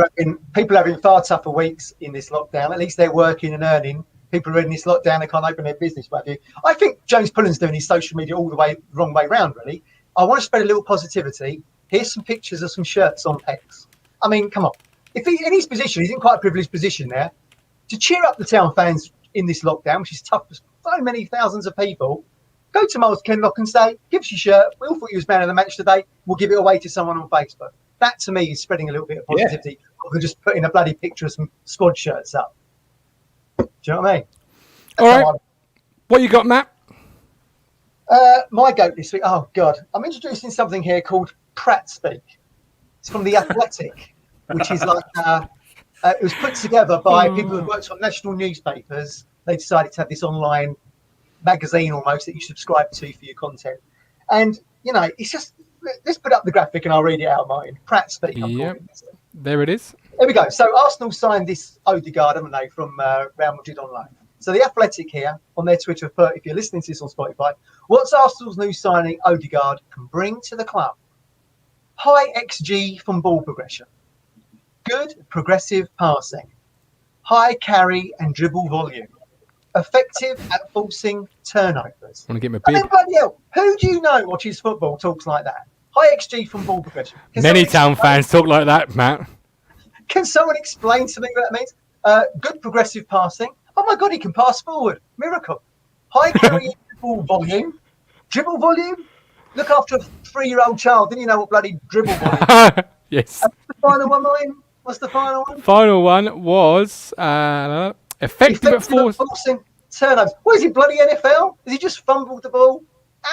Speaker 4: People are having far tougher weeks in this lockdown. At least they're working and earning. People are in this lockdown, they can't open their business. What have you. I think James Pullen's doing his social media all the way wrong way round, really. I want to spread a little positivity. Here's some pictures of some shirts on Pecs. I mean, come on. If he's in his position, he's in quite a privileged position there, to cheer up the Town fans in this lockdown, which is tough for so many thousands of people, go to Miles Kenlock and say, give us your shirt. We all thought you was man of the match today. We'll give it away to someone on Facebook. That, to me, is spreading a little bit of positivity. Rather than just putting a bloody picture of some squad shirts up. Do you know what I mean?
Speaker 3: All right. What you got, Matt?
Speaker 4: My goat this week. Oh, God. I'm introducing something here called Pratt Speak. It's from The Athletic, which is like, it was put together by people who worked on national newspapers. They decided to have this online magazine almost that you subscribe to for your content. And, you know, it's just, let's put up the graphic and I'll read it out, Martin. Pratt Speak.
Speaker 3: Yep. There it is.
Speaker 4: There we go. So Arsenal signed this Odegaard, haven't they, from Real Madrid on loan. So the Athletic here on their Twitter, if you're listening to this on Spotify, what's Arsenal's new signing Odegaard can bring to the club? High XG from ball progression, good progressive passing, high carry and dribble volume, effective at forcing turnovers.
Speaker 3: Want to get him a
Speaker 4: And
Speaker 3: bib?
Speaker 4: then bloody hell, who do you know watches football talks like that? High XG from ball progression. Can
Speaker 3: Many
Speaker 4: someone
Speaker 3: Town
Speaker 4: explain-
Speaker 3: fans talk like that, Matt.
Speaker 4: Can someone explain to me what that means? Good progressive passing. Oh my God, he can pass forward. Miracle. High carry dribble volume. Dribble volume? Look after a 3-year-old child. Didn't you know what bloody dribble volume?
Speaker 3: Yes.
Speaker 4: The final one, Martin? What's the final one?
Speaker 3: Final one was effective at force.
Speaker 4: forcing turnovers. What is he, bloody NFL? Has he just fumbled the ball?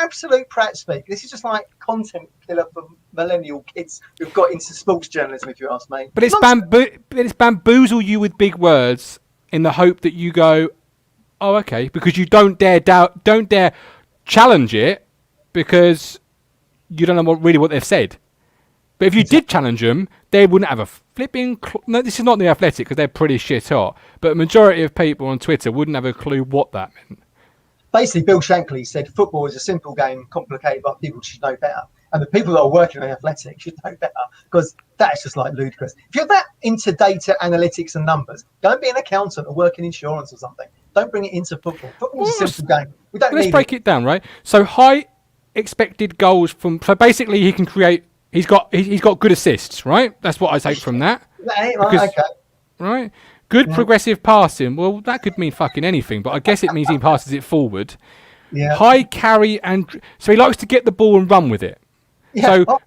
Speaker 4: Absolute prat speak. This is just like content killer for millennial kids who've got into sports journalism, if you ask me.
Speaker 3: But it's bamboozle you with big words in the hope that you go, oh, okay, because you don't dare challenge it because you don't know really what they've said. But if you did challenge them, they wouldn't have a flipping... No, this is not the Athletic because they're pretty shit hot. But a majority of people on Twitter wouldn't have a clue what that meant.
Speaker 4: Basically, Bill Shankly said football is a simple game, complicated, but people should know better. And the people that are working on the Athletic should know better because that's just like ludicrous. If you're that into data analytics and numbers, go and be an accountant or work in insurance or something. Don't bring it into football. Football's a simple game. We don't
Speaker 3: Let's
Speaker 4: need
Speaker 3: break it down, right? So high expected goals from... So basically he can create... He's got good assists, right? That's what I take from that.
Speaker 4: Right,
Speaker 3: Because-
Speaker 4: okay.
Speaker 3: Right? Good progressive passing. Well, that could mean fucking anything, but I guess it means he passes it forward.
Speaker 4: Yeah.
Speaker 3: High carry and... So he likes to get the ball and run with it.
Speaker 4: Yeah.
Speaker 3: So
Speaker 4: Oh,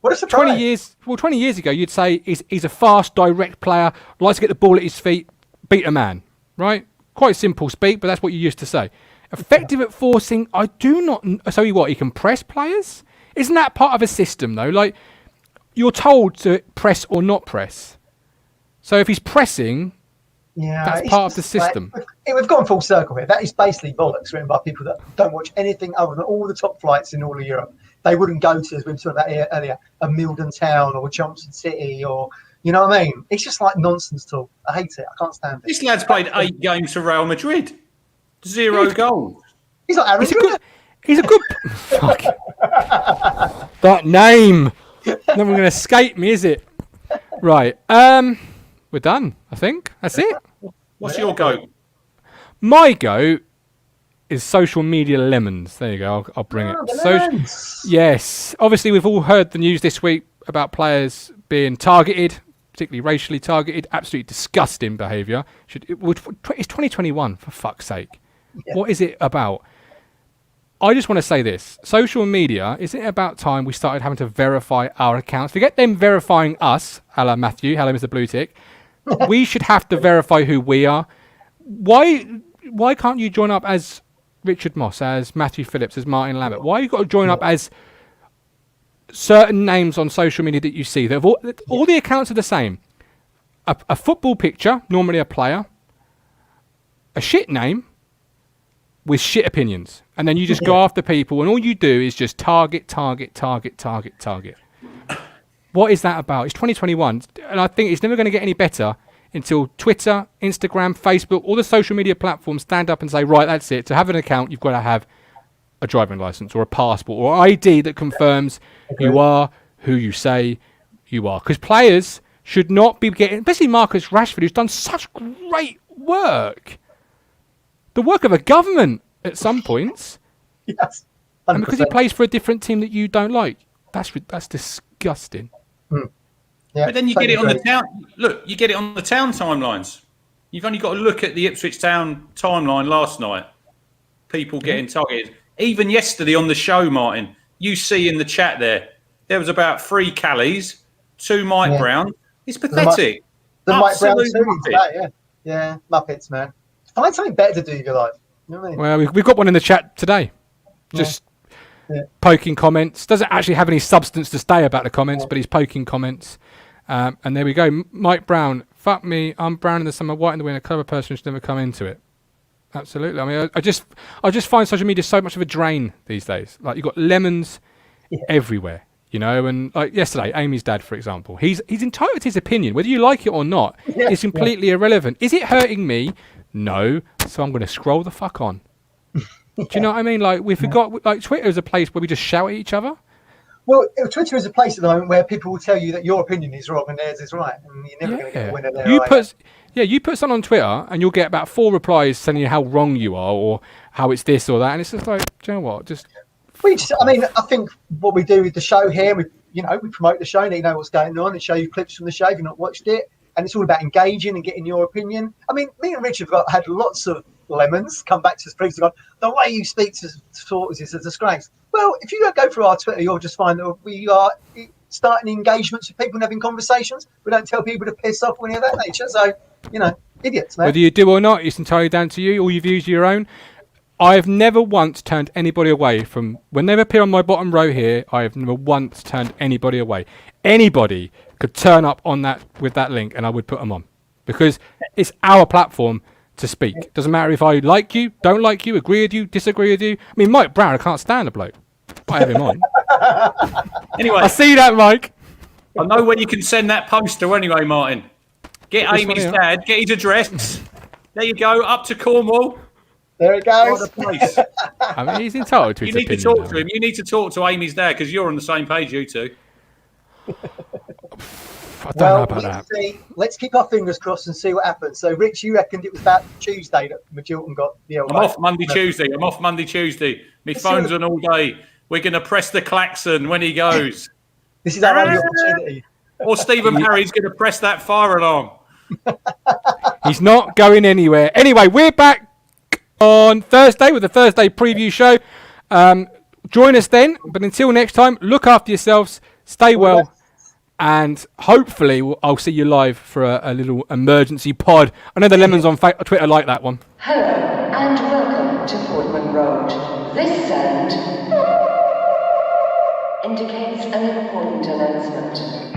Speaker 4: what a surprise.
Speaker 3: 20 years ago, you'd say he's a fast, direct player, likes to get the ball at his feet, beat a man, right? Quite simple speak, but that's what you used to say. Effective at forcing, I do not... So what, he can press players? Isn't that part of a system, though? Like, you're told to press or not press. So if he's pressing, that's
Speaker 4: it's
Speaker 3: part of the
Speaker 4: just like-
Speaker 3: system.
Speaker 4: we've gone full circle here. That is basically bollocks written by people that don't watch anything other than all the top flights in all of Europe. They wouldn't go to, as we were talking about earlier, a Milden Town or a Johnson City or, you know what I mean? It's just like nonsense talk. I hate it. I can't stand it.
Speaker 5: This lad's played 8 games for Real Madrid. 0 goals.
Speaker 4: He's like Aaron
Speaker 3: He's a good... Fuck. That name. Never going to escape me, is it? Right. We're done, I think. That's it.
Speaker 5: What's your go?
Speaker 3: My go is social media lemons. There you go. I'll bring it. Yes. Obviously, we've all heard the news this week about players being targeted, particularly racially targeted. Absolutely disgusting behaviour. It's 2021, for fuck's sake.
Speaker 4: Yeah.
Speaker 3: What is it about? I just want to say this. Social media, isn't it about time we started having to verify our accounts? Forget them verifying us. Hello, Matthew. Hello, Mr. Blue Tick. We should have to verify who we are. Why can't you join up as Richard Moss, as Matthew Phillips, as Martin Lambert? Why you got to join up as certain names on social media that you see? All the accounts are the same. A football picture, normally a player, a shit name with shit opinions. And then you just go after people and all you do is just target. What is that about? It's 2021 and I think it's never going to get any better until Twitter, Instagram, Facebook, all the social media platforms stand up and say, right, that's it. To have an account, you've got to have a driving license or a passport or ID that confirms you are who you say you are. Because players should not be getting, especially Marcus Rashford, who's done such great work. The work of a government at some points.
Speaker 4: Yes. 100%.
Speaker 3: And because he plays for a different team that you don't like. That's disgusting.
Speaker 4: Yeah,
Speaker 5: But then you get it on the town. Look, you get it on the town timelines. You've only got to look at the Ipswich Town timeline last night. People getting targeted. Even yesterday on the show, Martin, you see in the chat there was about 3 Callies, 2 Mike Brown. It's pathetic.
Speaker 4: The Mike Brown
Speaker 5: Absolute
Speaker 4: series,
Speaker 5: Muppet.
Speaker 4: yeah, Muppets, man. Find something better to do with your life. You know what I mean?
Speaker 3: Well, we've got one in the chat today. Just poking comments. Doesn't actually have any substance to say about the comments, but he's poking comments. And there we go. Mike Brown, fuck me. I'm brown in the summer, white in the winter. Clever person should never come into it. Absolutely. I mean, I just find social media so much of a drain these days. Like, you've got lemons everywhere, you know. And like yesterday, Amy's dad, for example, he's entitled to his opinion, whether you like it or not. It's completely irrelevant. Is it hurting me? No, so I'm going to scroll the fuck on. Do you know what I mean? Like, we forgot, like, Twitter is a place where we just shout at each other.
Speaker 4: Well, Twitter is a place at the moment where people will tell you that your opinion is wrong and theirs is right, and you're never going to get a winner there.
Speaker 3: You put something on Twitter and you'll get about 4 replies telling you how wrong you are or how it's this or that, and it's just like, do you know what?
Speaker 4: I think what we do with the show here, we promote the show, and you know what's going on, and show you clips from the show if you've not watched it, and it's all about engaging and getting your opinion. I mean, me and Rich have had lots of lemons come back to us previously, gone, the way you speak to supporters is a disgrace. Well, if you go through our Twitter, you'll just find that we are starting engagements with people and having conversations. We don't tell people to piss off or any of that nature. So, idiots, man.
Speaker 3: Whether you do or not, it's entirely down to you. All your views are your own. I've never once turned anybody away from, when they appear on my bottom row here, I have never once turned anybody away. Anybody could turn up on that with that link and I would put them on, because it's our platform to speak. Doesn't matter if I like you, don't like you, agree with you, disagree with you. I mean, Mike Brown, I can't stand the bloke. I have him on.
Speaker 5: Anyway,
Speaker 3: I see that, Mike.
Speaker 5: I know where you can send that poster anyway, Martin. Get Amy's dad, get his address. There you go, up to Cornwall.
Speaker 4: There it goes.
Speaker 3: I mean, he's entitled to his opinion.
Speaker 5: You need to talk to him. You need to talk to Amy's dad, because you're on the same page, you two.
Speaker 3: I don't know about that.
Speaker 4: Let's keep our fingers crossed and see what happens. So, Rich, you reckoned it was about Tuesday that Magilton got the
Speaker 5: I'm off Monday, Tuesday. My phone's on all day. We're going to press the klaxon when he goes.
Speaker 4: This is our only opportunity.
Speaker 5: Or Stephen Parry's going to press that fire alarm.
Speaker 3: He's not going anywhere. Anyway, we're back on Thursday with the Thursday preview show. Join us then. But until next time, look after yourselves. Stay well. And hopefully I'll see you live for a little emergency pod. I know the Lemons on Twitter like that one.
Speaker 2: Hello and welcome to Portman Road. This sound indicates an important announcement.